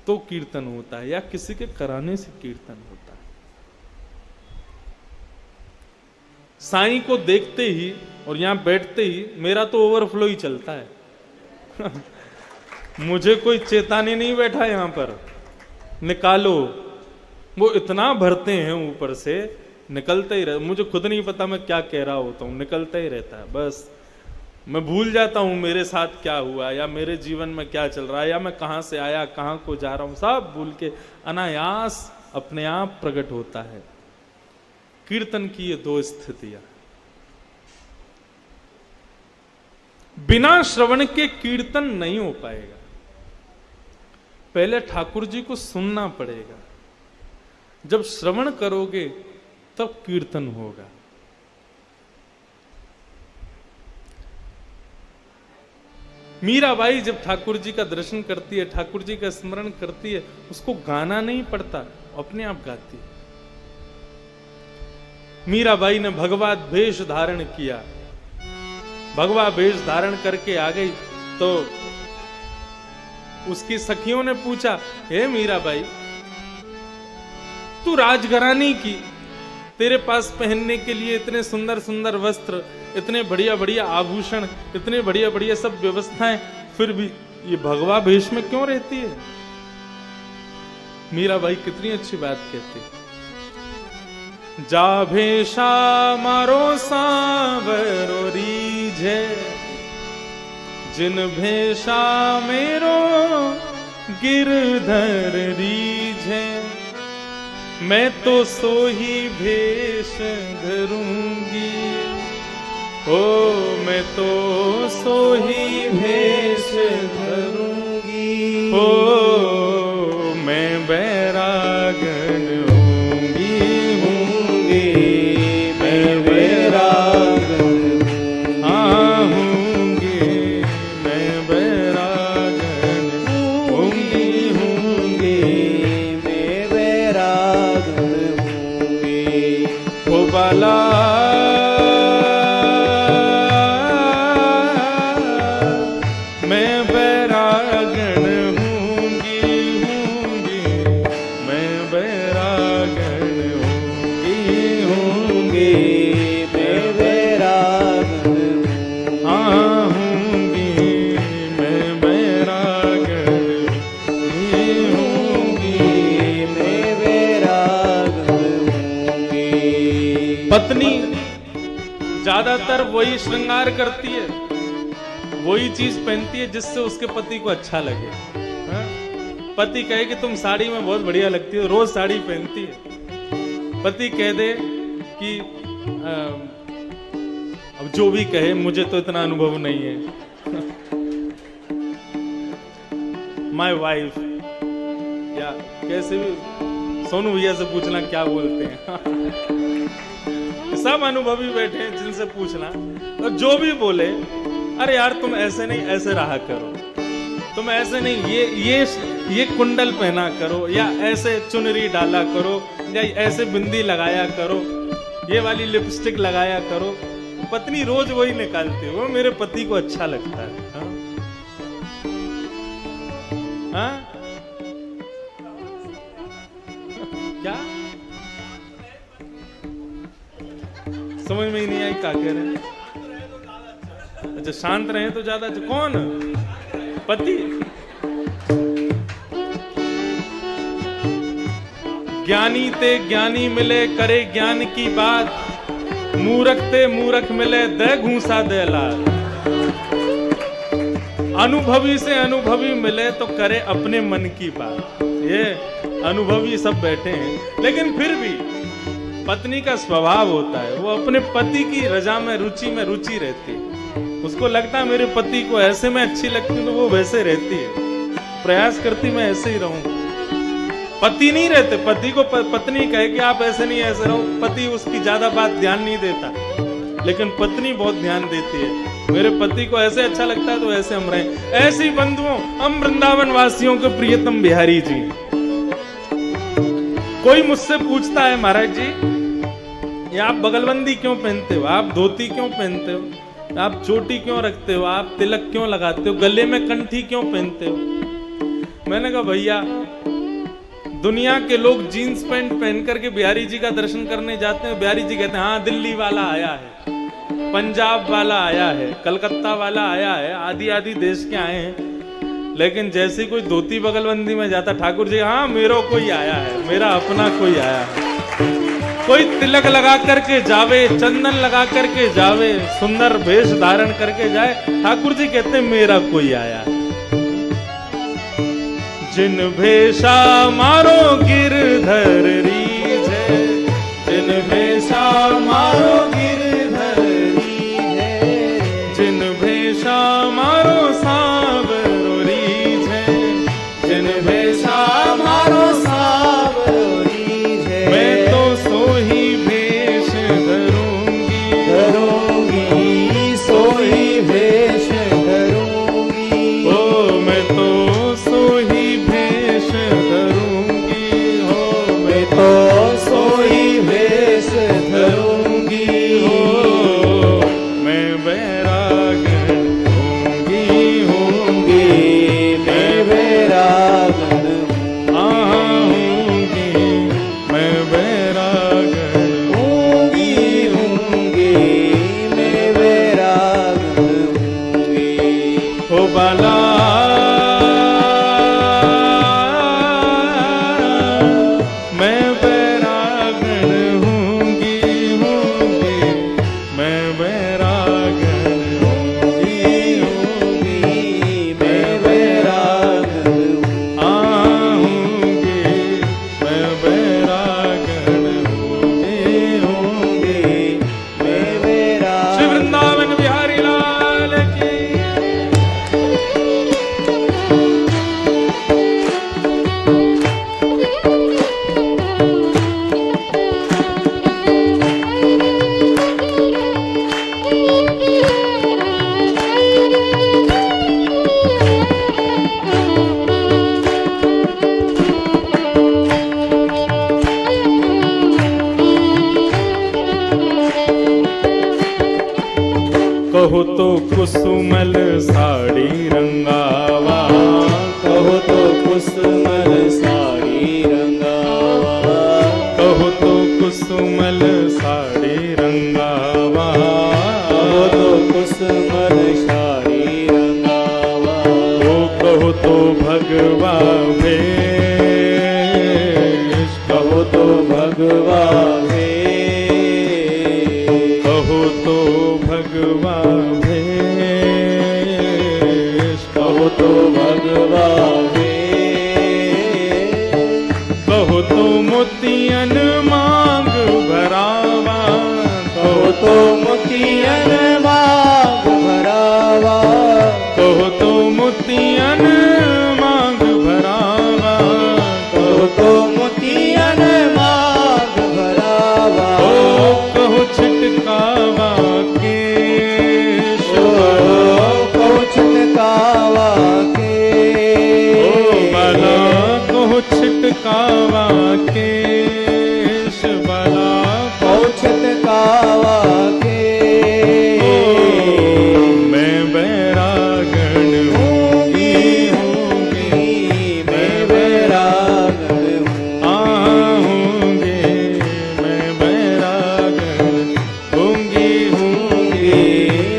तो कीर्तन होता है, या किसी के कराने से कीर्तन होता है। साईं को देखते ही और यहां बैठते ही मेरा तो ओवरफ्लो ही चलता है। मुझे कोई चेताने नहीं बैठा यहां पर निकालो, वो इतना भरते हैं ऊपर से, निकलता ही रहता। मुझे खुद नहीं पता मैं क्या कह रहा होता हूं, निकलता ही रहता है। बस मैं भूल जाता हूं मेरे साथ क्या हुआ या मेरे जीवन में क्या चल रहा है या मैं कहां से आया कहां को जा रहा हूं, सब भूल के अनायास अपने आप प्रकट होता है। कीर्तन की ये दो स्थितियां, बिना श्रवण के कीर्तन नहीं हो पाएगा। पहले ठाकुर जी को सुनना पड़ेगा, जब श्रवण करोगे तब कीर्तन होगा। मीराबाई जब ठाकुर जी का दर्शन करती है, ठाकुर जी का स्मरण करती है, उसको गाना नहीं पड़ता, अपने आप गाती है। मीराबाई ने भगवा वेश धारण किया, भगवा वेश धारण करके आ गई तो उसकी सखियों ने पूछा, हे मीराबाई तू राजघरानी की, तेरे पास पहनने के लिए इतने सुंदर सुंदर वस्त्र, इतने बढ़िया बढ़िया आभूषण, इतने बढ़िया बढ़िया सब व्यवस्थाएं, फिर भी ये भगवा वेश में क्यों रहती है? मीराबाई कितनी अच्छी बात कहती, जा भेषा मारो सांवरो रीझे, जिन भेषा मेरो गिरधर रीझे, मैं तो सोही भेष धरूंगी, ओ मैं तो सोही भेष धरूंगी, ओ मैं बैरागन मैं बैरागन हूंगी, मैं बैरागन हूंगी, मैं बैरागन हूंगी, मैं बैरागन हूंगी, मैं बैरागन हूंगी। पत्नी ज्यादातर वही श्रृंगार करती है, वही चीज पहनती है जिससे उसके पति को अच्छा लगे। हा? पति कहे कि तुम साड़ी में बहुत बढ़िया लगती हो, रोज साड़ी पहनती है। पति कह दे कि अब जो भी कहे, मुझे तो इतना अनुभव नहीं है। माय वाइफ, या कैसे भी सोनू भैया से पूछना क्या बोलते हैं। सब अनुभवी बैठे हैं, जिनसे पूछना, और जो भी बोले, अरे यार तुम ऐसे नहीं, ऐसे रहा करो, तुम ऐसे नहीं, ये कुंडल पहना करो, या ऐसे चुनरी डाला करो, या ऐसे बिंदी लगाया करो, ये वाली लिपस्टिक लगाया करो। पत्नी रोज वही निकालती है, वो मेरे पति को अच्छा लगता है। हाँ? हाँ? क्या समझ में ही नहीं आई, क्या कह रहे हैं? अच्छा, शांत रहे तो ज्यादा अच्छा। कौन? पति। ज्ञानी ते ज्ञानी मिले करे ज्ञान की बात, मूर्ख ते मूर्ख मिले दे घूसा दे लाल। अनुभवी से अनुभवी मिले तो करे अपने मन की बात। ये अनुभवी सब बैठे हैं, लेकिन फिर भी पत्नी का स्वभाव होता है, वो अपने पति की रजा में रुचि रहती है। उसको लगता है मेरे पति को ऐसे में अच्छी लगती है, तो वो वैसे रहती है, प्रयास करती मैं ऐसे ही रहूं। पति नहीं रहते, पति को पत्नी कहे कि आप ऐसे नहीं ऐसे रहो, पति उसकी ज्यादा बात ध्यान नहीं देता, लेकिन पत्नी बहुत ध्यान देती है। मेरे पति को ऐसे अच्छा लगता है तो ऐसे हम रहें। ऐसी बंधुओं, हम वृंदावन वासियों के प्रियतम बिहारी जी। कोई मुझसे पूछता है, महाराज जी ये आप बगलबंदी क्यों पहनते हो, आप धोती क्यों पहनते हो, आप चोटी क्यों रखते हो, आप तिलक क्यों लगाते हो, गले में कंठी क्यों पहनते हो? मैंने कहा भैया, दुनिया के लोग जीन्स पैंट पहन करके बिहारी जी का दर्शन करने जाते हैं। बिहारी जी कहते हैं हाँ दिल्ली वाला आया है, पंजाब वाला आया है, कलकत्ता वाला आया है, आदि आदि देश के आए हैं। लेकिन जैसे कोई धोती बगलबंदी में जाता, ठाकुर जी हाँ मेरा कोई आया है, मेरा अपना कोई आया है। कोई तिलक लगा करके जावे, चंदन लगा करके जावे, सुंदर वेश धारण करके जाए, ठाकुर जी कहते मेरा कोई आया। जिन भेषा मारो गिरधर रीझे, जिन भेषा मारो गिरधर रीझे, जिन भेषा मारो सांवरो रीझे, जिन भेषा मारो सांवरो रीझे, मैं तो सोही भेष धरूंगी, धरूंगी सोही भेष धरूंगी, ओ मैं तो सोही भेष धरूंगी, हो मैं तो सोही भेष धरूंगी, हो मैं बैरागण होंगी, होंगी मैं बैरागण होंगी, मैं बैरागण होंगी, होंगी मैं बैरागण होंगी, हो बाला मैं बैरागण होंगी, होंगी मैं बैरागण होंगी, होंगी मैं बैरागण होंगी, मैं बैरागण होंगी, होंगी मैं बैरागण। श्री वृंदावन बिहारी लाल की। कहो तो कुसुमल साड़ी रंगावा, कहो तो कुसुमल साड़ी रंगावा, कहो तो कुसुमल साड़ी रंगावा, कहो तो कुसुमल साड़ी रंगावा, ओ कहो तो भगवा भेष, कहो तो भगवा भेष, कहो तो भगवा भेष, कहो तो भगवा भेष, कहो तो मोतियन मांग भरावा, कहो तो मोतियन मांग भरावा, कहो तो मोतियन मांग भरावा, कहो तो मोतियन मांग भरावा, ओ कहो छिटकावा केश, कहो छिटकावा केश, ओ बाला कहो छिटकावा केश, बाला कहो छिटकावा केश, ओ मैं बैरागण होंगी, होंगी मैं बैरागण होंगी, मैं बैरागण होंगी, होंगी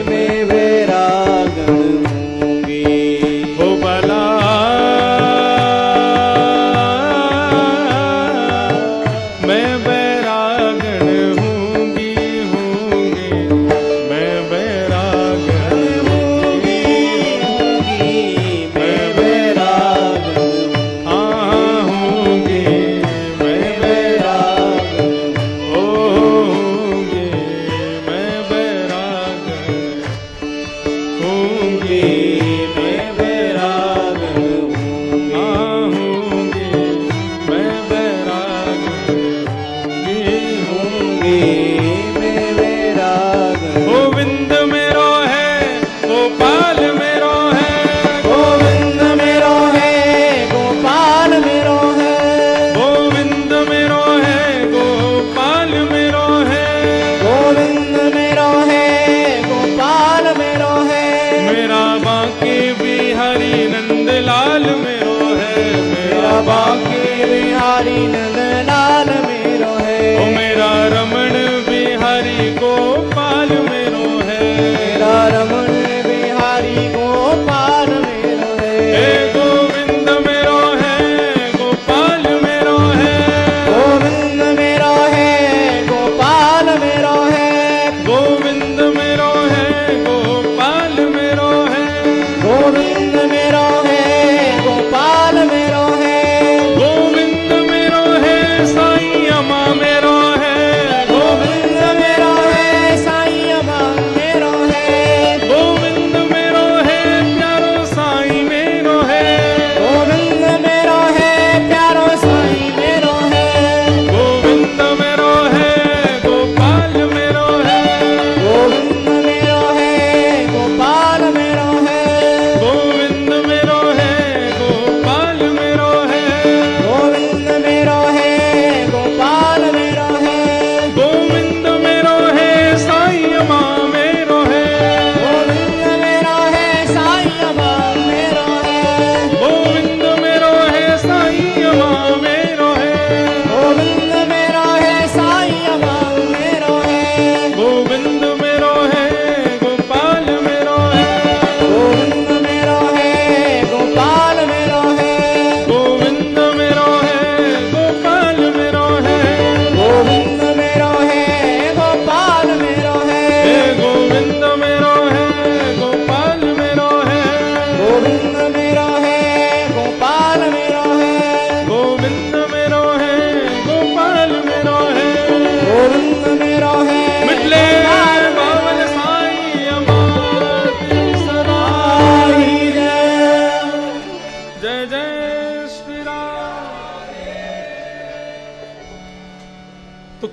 मैं बैरागण होंगी, हो बाला मैं बैरागण होंगी, होंगी मैं बैरागण होंगी, होंगी मैं बैरागण होंगी, मैं बैरागण होंगी, मैं बैरागण होंगी, मैं बैरागण होंगी, मैं बैरागण होंगी, मैं बैरागण। गोविंद मेरो है, गोपाल मेरो है, गोविंद मेरो है, गोपाल मेरो है, गोविंद मेरो है, गोपाल मेरो है, गोविंद मेरो है, गोपाल मेरो है, मेरा बांके बिहारी नंदलाल मेरो है, मेरा बांके बिहारी नंदलाल मेरो है, ओ मेरा रमण बिहारी गोपाल मेरो है, मेरा रमण बिहारी गोपाल मेरो है, हे गोविंद मेरो है, गोपाल मेरो है, गोविंद मेरो है,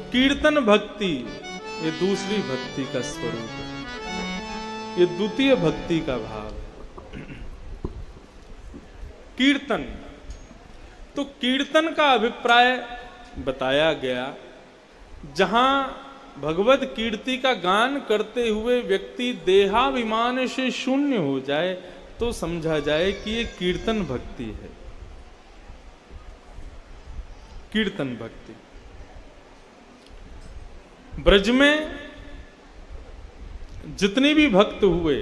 कीर्तन भक्ति ये दूसरी भक्ति का स्वरूप है, ये द्वितीय भक्ति का भाव है। कीर्तन, तो कीर्तन का अभिप्राय बताया गया, जहां भगवत कीर्ति का गान करते हुए व्यक्ति देहाभिमान से शून्य हो जाए तो समझा जाए कि ये कीर्तन भक्ति है। कीर्तन भक्ति। ब्रज में जितने भी भक्त हुए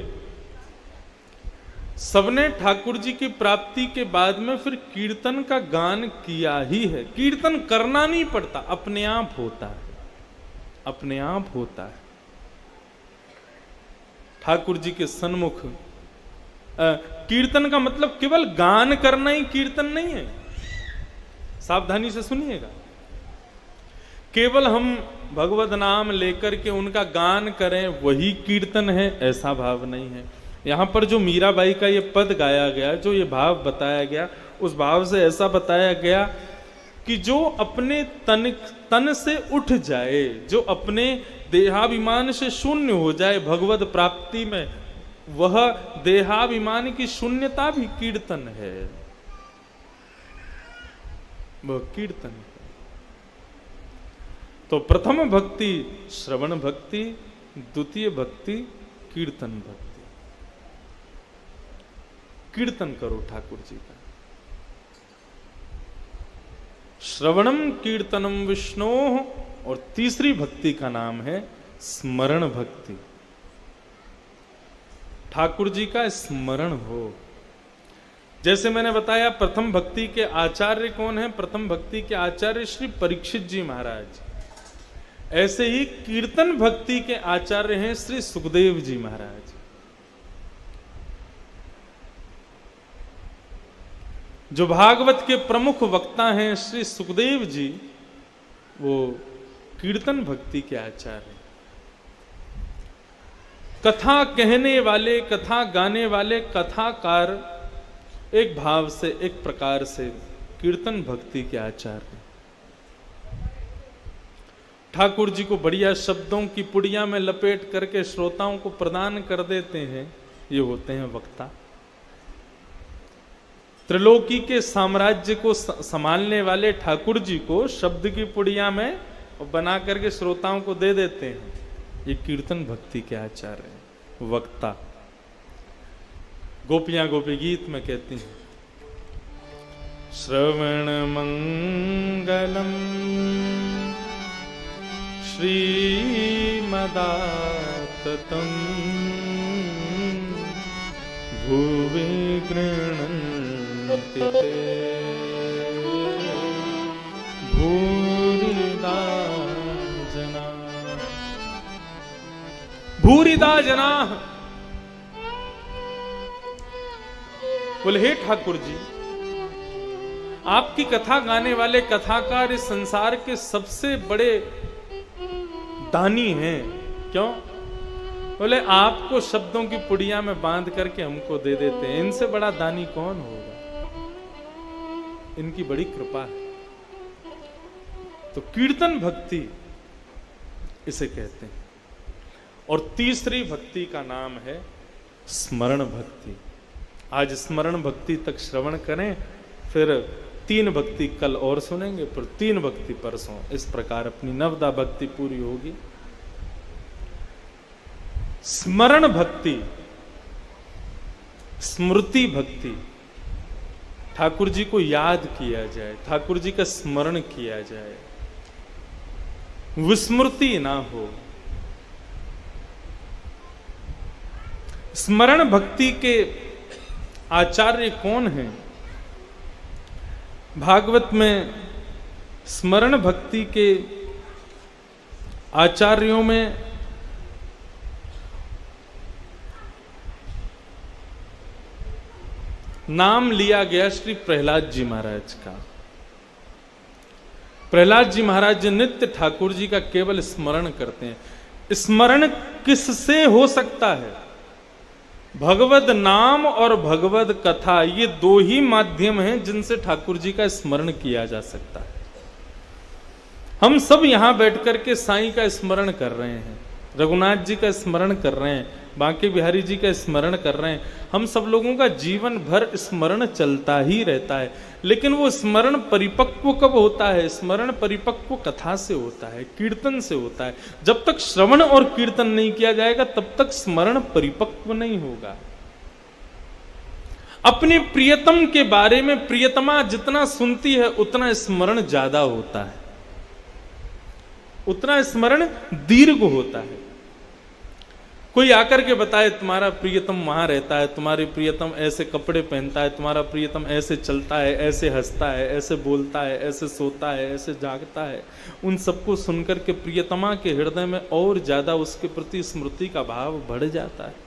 सबने ठाकुर जी की प्राप्ति के बाद में फिर कीर्तन का गान किया ही है। कीर्तन करना नहीं पड़ता, अपने आप होता है, अपने आप होता है। ठाकुर जी के सन्मुख कीर्तन का मतलब केवल गान करना ही कीर्तन नहीं है। सावधानी से सुनिएगा। केवल हम भगवत नाम लेकर के उनका गान करें वही कीर्तन है, ऐसा भाव नहीं है। यहां पर जो मीराबाई का ये पद गाया गया, जो ये भाव बताया गया, उस भाव से ऐसा बताया गया कि जो अपने तन से उठ जाए, जो अपने देहाभिमान से शून्य हो जाए भगवत प्राप्ति में, वह देहाभिमान की शून्यता भी कीर्तन है, वह कीर्तन है। तो प्रथम भक्ति श्रवण भक्ति, द्वितीय भक्ति कीर्तन भक्ति। कीर्तन करो ठाकुर जी का। श्रवणम कीर्तनम विष्णो, और तीसरी भक्ति का नाम है स्मरण भक्ति। ठाकुर जी का स्मरण हो। जैसे मैंने बताया प्रथम भक्ति के आचार्य कौन है? प्रथम भक्ति के आचार्य श्री परीक्षित जी महाराज। ऐसे ही कीर्तन भक्ति के आचार्य हैं श्री सुखदेव जी महाराज। जो भागवत के प्रमुख वक्ता हैं श्री सुखदेव जी, वो कीर्तन भक्ति के आचार्य। कथा कहने वाले, कथा गाने वाले कथाकार एक भाव से, एक प्रकार से कीर्तन भक्ति के आचार्य। ठाकुर जी को बढ़िया शब्दों की पुड़िया में लपेट करके श्रोताओं को प्रदान कर देते हैं, ये होते हैं वक्ता। त्रिलोकी के साम्राज्य को संभालने वाले ठाकुर जी को शब्द की पुड़िया में बना करके श्रोताओं को दे देते हैं, ये कीर्तन भक्ति के आचार्य हैं, वक्ता। गोपियां गोपी गीत में कहती हैं, श्रवण मंगलम श्रीमदाततम भुवि गृह्णन्ति ते भूरिदा जना। भूरिदा जना। बोले हे ठाकुर जी, आपकी कथा गाने वाले कथाकार इस संसार के सबसे बड़े दानी हैं। क्यों? बोले आपको शब्दों की पुड़िया में बांध करके हमको दे देते हैं, इनसे बड़ा दानी कौन होगा? इनकी बड़ी कृपा है। तो कीर्तन भक्ति इसे कहते हैं। और तीसरी भक्ति का नाम है स्मरण भक्ति। आज स्मरण भक्ति तक श्रवण करें, फिर 3 भक्ति कल और सुनेंगे, फिर 3 भक्ति परसों। इस प्रकार अपनी नवदा भक्ति पूरी होगी। स्मरण भक्ति, स्मृति भक्ति, ठाकुर जी को याद किया जाए, ठाकुर जी का स्मरण किया जाए, विस्मृति ना हो। स्मरण भक्ति के आचार्य कौन हैं? भागवत में स्मरण भक्ति के आचार्यों में नाम लिया गया श्री प्रहलाद जी महाराज का। प्रहलाद जी महाराज नित्य ठाकुर जी का केवल स्मरण करते हैं। स्मरण किससे हो सकता है? भगवद नाम और भगवद कथा, ये 2 ही माध्यम हैं जिनसे ठाकुर जी का स्मरण किया जा सकता है। हम सब यहां बैठ करके साईं का स्मरण कर रहे हैं, रघुनाथ जी का स्मरण कर रहे हैं, बांके बिहारी जी का स्मरण कर रहे हैं। हम सब लोगों का जीवन भर स्मरण चलता ही रहता है, लेकिन वो स्मरण परिपक्व कब होता है? स्मरण परिपक्व कथा से होता है, कीर्तन से होता है। जब तक श्रवण और कीर्तन नहीं किया जाएगा तब तक स्मरण परिपक्व नहीं होगा। अपने प्रियतम के बारे में प्रियतमा जितना सुनती है उतना स्मरण ज्यादा होता है, उतना स्मरण दीर्घ होता है। कोई आकर के बताए तुम्हारा प्रियतम वहां रहता है, तुम्हारी प्रियतम ऐसे कपड़े पहनता है, तुम्हारा प्रियतम ऐसे चलता है, ऐसे हंसता है, ऐसे बोलता है, ऐसे सोता है, ऐसे जागता है, उन सबको सुनकर के प्रियतमा के हृदय में और ज्यादा उसके प्रति स्मृति का भाव बढ़ जाता है।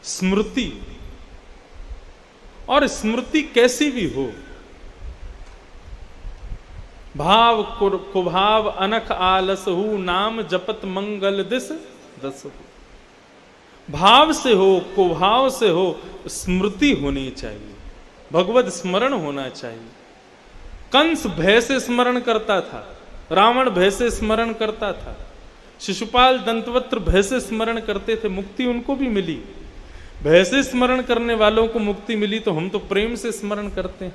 स्मृति, और स्मृति कैसी भी हो, भाव कुभाव अनख आलसहु नाम जपत मंगल दिस दसहु। भाव से हो, कुभाव से हो, स्मृति होनी चाहिए, भगवत स्मरण होना चाहिए। कंस भय से स्मरण करता था, रावण भय से स्मरण करता था, शिशुपाल दंतवक्त्र भय से स्मरण करते थे, मुक्ति उनको भी मिली। भय से स्मरण करने वालों को मुक्ति मिली, तो हम तो प्रेम से स्मरण करते हैं,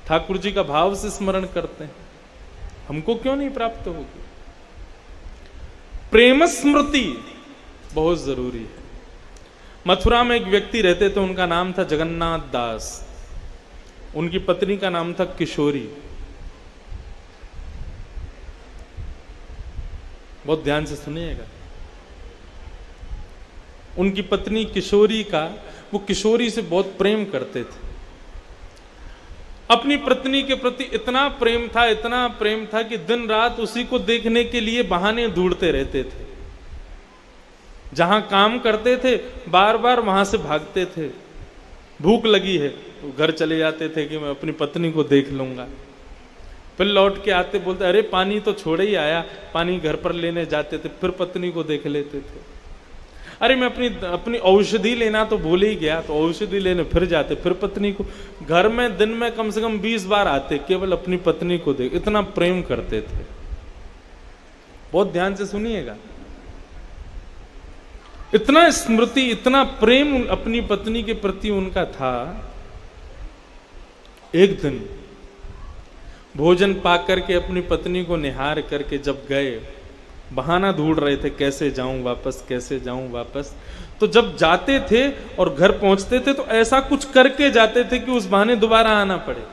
ठाकुर जी का भाव से स्मरण करते हैं, हमको क्यों नहीं प्राप्त होगी? प्रेम स्मृति बहुत जरूरी है। मथुरा में एक व्यक्ति रहते थे, उनका नाम था जगन्नाथ दास, उनकी पत्नी का नाम था किशोरी। बहुत ध्यान से सुनिएगा। उनकी पत्नी किशोरी का, वो किशोरी से बहुत प्रेम करते थे। अपनी पत्नी के प्रति इतना प्रेम था, इतना प्रेम था कि दिन रात उसी को देखने के लिए बहाने ढूंढते रहते थे। जहां काम करते थे बार बार वहां से भागते थे। भूख लगी है तो घर चले जाते थे कि मैं अपनी पत्नी को देख लूंगा। फिर लौट के आते, बोलते अरे पानी तो छोड़े ही आया, पानी घर पर लेने जाते थे, फिर पत्नी को देख लेते थे। अरे मैं अपनी औषधि लेना तो भूल ही गया, तो औषधि लेने फिर जाते, फिर पत्नी को। घर में दिन में कम से कम 20 बार आते, केवल अपनी पत्नी को देख, इतना प्रेम करते थे। बहुत ध्यान से सुनिएगा। इतना स्मृति, इतना प्रेम अपनी पत्नी के प्रति उनका था। एक दिन भोजन पाकर के अपनी पत्नी को निहार करके जब गए, बहाना ढूंढ रहे थे कैसे जाऊं वापस, कैसे जाऊं वापस। तो जब जाते थे और घर पहुंचते थे तो ऐसा कुछ करके जाते थे कि उस बहाने दोबारा आना पड़े।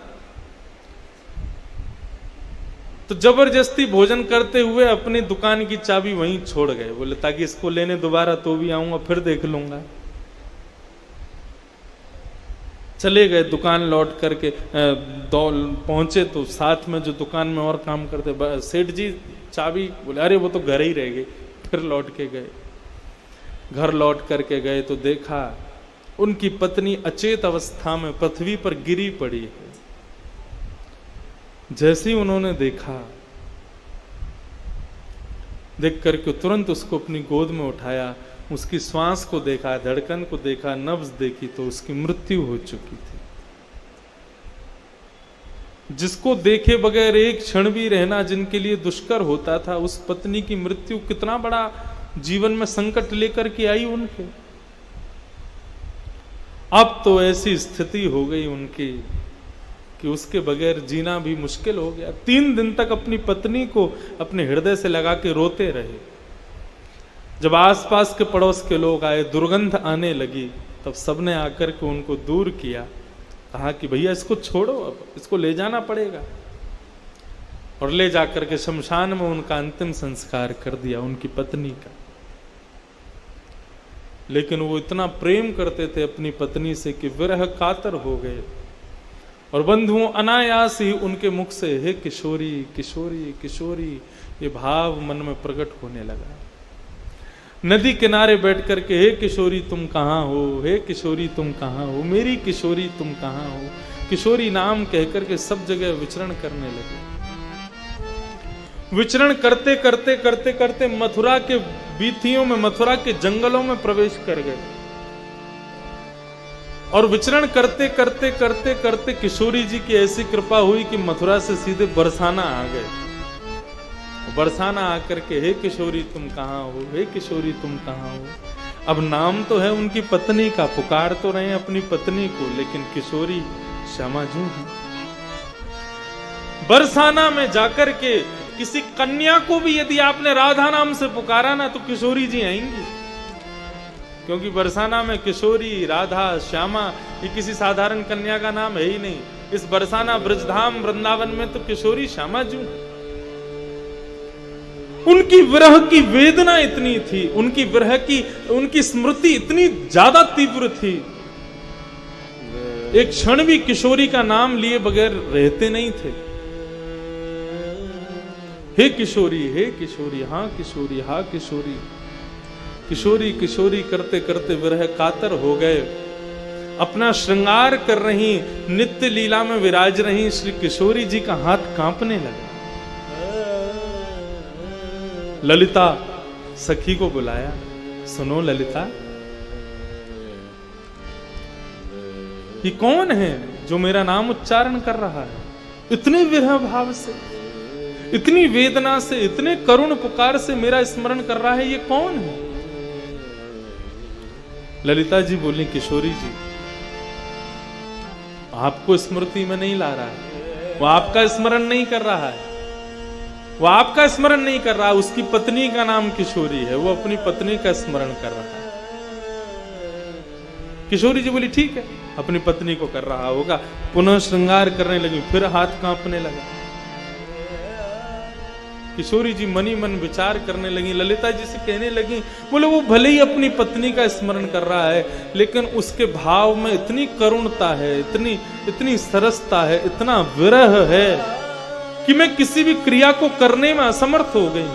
तो जबरदस्ती भोजन करते हुए अपनी दुकान की चाबी वहीं छोड़ गए, बोले ताकि इसको लेने दोबारा तो भी आऊंगा, फिर देख लूंगा। चले गए, दुकान लौट करके पहुंचे तो साथ में जो दुकान में और काम करते सेठ जी चाबी, बोले अरे वो तो घर ही रह गई। फिर लौट के गए, घर लौट करके गए तो देखा उनकी पत्नी अचेत अवस्था में पृथ्वी पर गिरी पड़ी है। जैसे ही उन्होंने देखा, देख करके तुरंत उसको अपनी गोद में उठाया, उसकी श्वास को देखा, धड़कन को देखा, नब्ज देखी, तो उसकी मृत्यु हो चुकी थी। जिसको देखे बगैर एक क्षण भी रहना जिनके लिए दुष्कर होता था, उस पत्नी की मृत्यु कितना बड़ा जीवन में संकट लेकर के आई उनके। अब तो ऐसी स्थिति हो गई उनकी कि उसके बगैर जीना भी मुश्किल हो गया। 3 दिन तक अपनी पत्नी को अपने हृदय से लगा के रोते रहे। जब आसपास के पड़ोस के लोग आए, दुर्गंध आने लगी, तब सबने आकर के उनको दूर किया, कहा कि भैया इसको छोड़ो, अब इसको ले जाना पड़ेगा। और ले जाकर के शमशान में उनका अंतिम संस्कार कर दिया उनकी पत्नी का। लेकिन वो इतना प्रेम करते थे अपनी पत्नी से कि विरह कातर हो गए। और बंधुओं, अनायास ही उनके मुख से हे किशोरी किशोरी किशोरी ये भाव मन में प्रकट होने लगा। नदी किनारे बैठ करके हे किशोरी तुम कहाँ हो, हे किशोरी तुम कहाँ हो, मेरी किशोरी तुम कहाँ हो, किशोरी नाम कहकर के सब जगह विचरण करने लगे। विचरण करते करते करते करते मथुरा के बीथियों में, मथुरा के जंगलों में प्रवेश कर गए। और विचरण करते करते करते करते किशोरी जी की ऐसी कृपा हुई कि मथुरा से सीधे बरसाना आ गए। बरसाना आकर के, हे किशोरी तुम कहाँ हो, हे किशोरी तुम कहाँ हो। अब नाम तो है उनकी पत्नी का, पुकार तो रहे अपनी पत्नी को, लेकिन किशोरी श्यामा जू है। बरसाना में जाकर के किसी कन्या को भी यदि आपने राधा नाम से पुकारा ना, तो किशोरी जी आएंगी, क्योंकि बरसाना में किशोरी, राधा, श्यामा ये किसी साधारण कन्या का नाम है ही नहीं। इस बरसाना ब्रजधाम वृंदावन में तो किशोरी श्यामा जू। उनकी विरह की वेदना इतनी थी, उनकी विरह की उनकी स्मृति इतनी ज्यादा तीव्र थी, एक क्षण भी किशोरी का नाम लिए बगैर रहते नहीं थे। हे किशोरी, हे किशोरी, हाँ किशोरी, हाँ किशोरी। किशोरी किशोरी करते करते विरह कातर हो गए। अपना श्रृंगार कर रही, नित्य लीला में विराज रही श्री किशोरी जी का हाथ कांपने लगा। ललिता सखी को बुलाया, सुनो ललिता, ये कौन है जो मेरा नाम उच्चारण कर रहा है इतने विरह भाव से, इतनी वेदना से, इतने करुण पुकार से मेरा स्मरण कर रहा है, ये कौन है? ललिता जी बोली, किशोरी जी आपको स्मृति में नहीं ला रहा है, वो आपका स्मरण नहीं कर रहा है, वो आपका स्मरण नहीं कर रहा, उसकी पत्नी का नाम किशोरी है, वो अपनी पत्नी का स्मरण कर रहा है। किशोरी जी बोली ठीक है, अपनी पत्नी को कर रहा होगा। पुनः श्रृंगार करने लगी, फिर हाथ कांपने लगा। किशोरी जी मनी मन विचार करने लगी, ललिता जी से कहने लगी, बोले वो भले ही अपनी पत्नी का स्मरण कर रहा है, लेकिन उसके भाव में इतनी करुणता है, इतनी सरसता है, इतना विरह है कि मैं किसी भी क्रिया को करने में असमर्थ हो गई।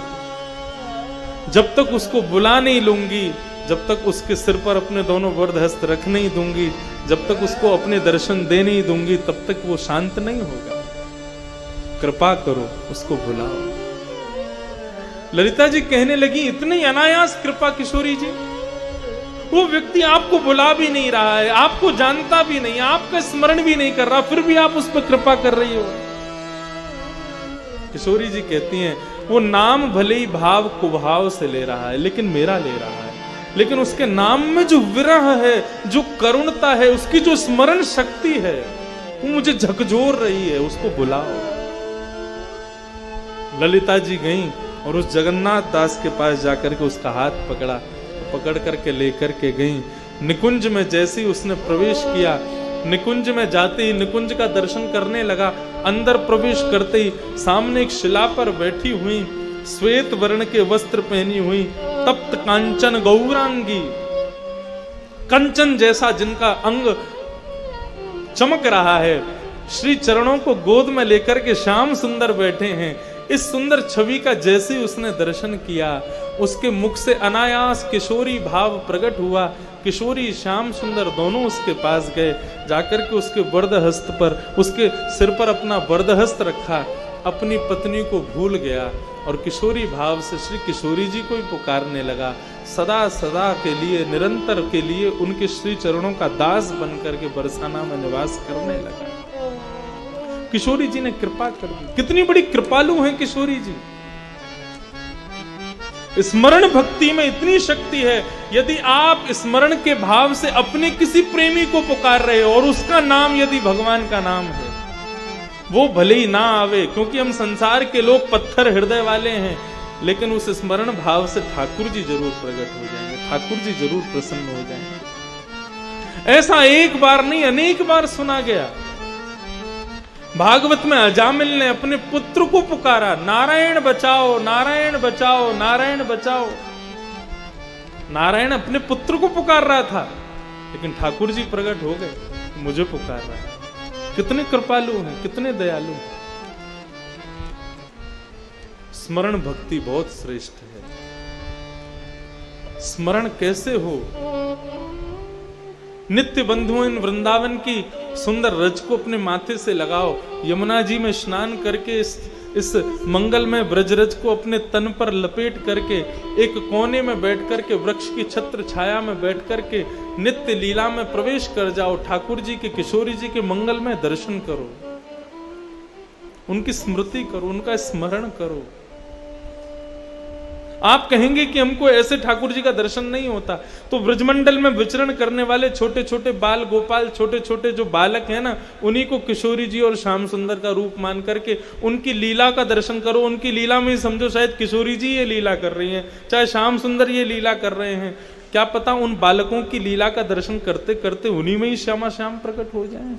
जब तक उसको बुला नहीं लूंगी, जब तक उसके सिर पर अपने दोनों वरद हस्त रख नहीं दूंगी, जब तक उसको अपने दर्शन दे नहीं दूंगी, तब तक वो शांत नहीं होगा। कृपा करो उसको बुलाओ। ललिता जी कहने लगी, इतनी अनायास कृपा किशोरी जी, वो व्यक्ति आपको बुला भी नहीं रहा है, आपको जानता भी नहीं, आपका स्मरण भी नहीं कर रहा, फिर भी आप उस पर कृपा कर रही हो। किशोरी जी कहती हैं, वो नाम भले ही भाव कुभाव से ले रहा है, लेकिन मेरा ले रहा है, लेकिन उसके नाम में जो विरह है, जो करुणता है, उसकी जो स्मरण शक्ति है, वो मुझे झकझोर रही है, उसको बुलाओ। ललिता जी गईं और उस जगन्नाथ दास के पास जाकर के उसका हाथ पकड़ा, पकड़ करके लेकर के गईं। निकुंज में जैसे ही उसने प्रवेश किया, निकुंज में जाते ही निकुंज का दर्शन करने लगा। अंदर प्रवेश करते ही सामने एक शिला पर बैठी हुई, श्वेत वर्ण के वस्त्र पहनी हुई, तप्त कांचन गौरांगी, कंचन जैसा जिनका अंग चमक रहा है, श्री चरणों को गोद में लेकर के श्याम सुंदर बैठे हैं। इस सुंदर छवि का जैसे ही उसने दर्शन किया, उसके मुख से अनायास किशोरी भाव प्रकट हुआ। किशोरी श्याम सुंदर दोनों उसके पास गए, जाकर के उसके वरद हस्त पर, उसके सिर पर अपना वरद हस्त रखा, अपनी पत्नी को भूल गया और किशोरी भाव से श्री किशोरी जी को ही पुकारने लगा। सदा सदा के लिए, निरंतर के लिए उनके श्री चरणों का दास बनकर के बरसाना में निवास करने लगा। किशोरी जी ने कृपा कर दी। कितनी बड़ी कृपालु हैं किशोरी जी। स्मरण भक्ति में इतनी शक्ति है, यदि आप स्मरण के भाव से अपने किसी प्रेमी को पुकार रहे हो और उसका नाम यदि भगवान का नाम है, वो भले ही ना आवे, क्योंकि हम संसार के लोग पत्थर हृदय वाले हैं, लेकिन उस स्मरण भाव से ठाकुर जी जरूर प्रकट हो जाएंगे, ठाकुर जी जरूर प्रसन्न हो जाएंगे। ऐसा एक बार नहीं, अनेक बार सुना गया। भागवत में अजामिल ने अपने पुत्र को पुकारा, नारायण बचाओ, नारायण बचाओ, नारायण बचाओ। नारायण अपने पुत्र को पुकार रहा था, लेकिन ठाकुर जी प्रकट हो गए, मुझे पुकार रहा है। कितने कृपालु हैं, कितने दयालु हैं। स्मरण भक्ति बहुत श्रेष्ठ है। स्मरण कैसे हो? नित्य बंधुओं, इन वृंदावन की सुंदर रज को अपने माथे से लगाओ, यमुना जी में स्नान करके इस मंगलमय ब्रजरज को अपने तन पर लपेट करके एक कोने में बैठ करके वृक्ष की छत्र छाया में बैठ करके नित्य लीला में प्रवेश कर जाओ। ठाकुर जी के, किशोरी जी के मंगलमय दर्शन करो, उनकी स्मृति करो, उनका स्मरण करो। आप कहेंगे कि हमको ऐसे ठाकुर जी का दर्शन नहीं होता, तो ब्रजमंडल में विचरण करने वाले छोटे छोटे बाल गोपाल, छोटे छोटे जो बालक हैं ना, उन्हीं को किशोरी जी और श्याम सुंदर का रूप मान करके उनकी लीला का दर्शन करो। उनकी लीला में समझो शायद किशोरी जी ये लीला कर रही हैं, चाहे श्याम सुंदर ये लीला कर रहे हैं। क्या पता उन बालकों की लीला का दर्शन करते करते उन्हीं में ही श्यामा श्याम प्रकट हो जाए।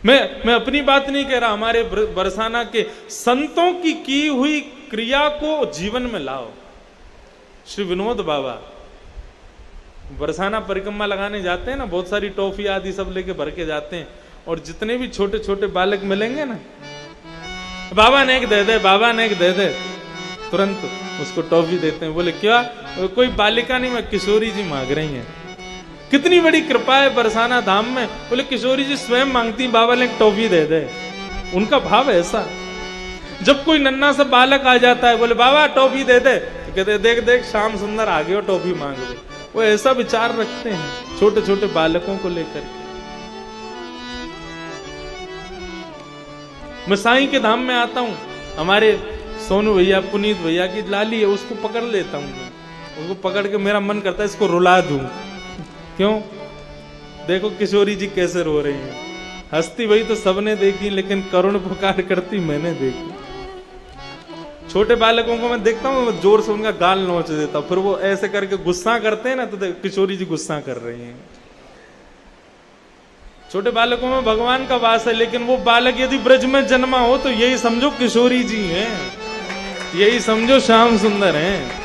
मैं अपनी बात नहीं कह रहा, हमारे बरसाना के संतों की हुई क्रिया को जीवन में लाओ। श्री विनोद बाबा बरसाना परिक्रमा लगाने जाते हैं ना, बहुत सारी टॉफी आदि सब लेके भर के जाते हैं, और जितने भी छोटे छोटे बालक मिलेंगे ना, बाबा ने एक दे दे, बाबा ने एक दे दे, तुरंत उसको टॉफी देते हैं। बोले क्या? कोई बालिका नहीं, मैं किशोरी जी मांग रही हैं। कितनी बड़ी कृपा है बरसाना धाम में। बोले किशोरी जी स्वयं मांगती, बाबा ने एक टॉफी दे दे। उनका भाव ऐसा। जब कोई नन्ना सा बालक आ जाता है, बोले बाबा टॉफी दे दे, तो कहते देख देख श्याम सुंदर आ गए, टॉफी मांग रहे। वो ऐसा विचार रखते हैं छोटे छोटे बालकों को लेकर के। मैं साईं के धाम में आता हूं, हमारे सोनू भैया, पुनीत भैया की लाली है, उसको पकड़ लेता हूं। उसको पकड़ के मेरा मन करता है इसको रुला दूं। क्यों? देखो किशोरी जी कैसे रो रही हैं। हंसती वही तो सबने देखी, लेकिन करुण पुकार करती मैंने देखी। छोटे बालकों को मैं देखता हूँ, जोर से उनका गाल नोच देता हूं, फिर वो ऐसे करके गुस्सा करते हैं ना, तो किशोरी जी गुस्सा कर रही हैं। छोटे बालकों में भगवान का वास है, लेकिन वो बालक यदि ब्रज में जन्मा हो तो यही समझो किशोरी जी हैं, यही समझो श्याम सुंदर हैं।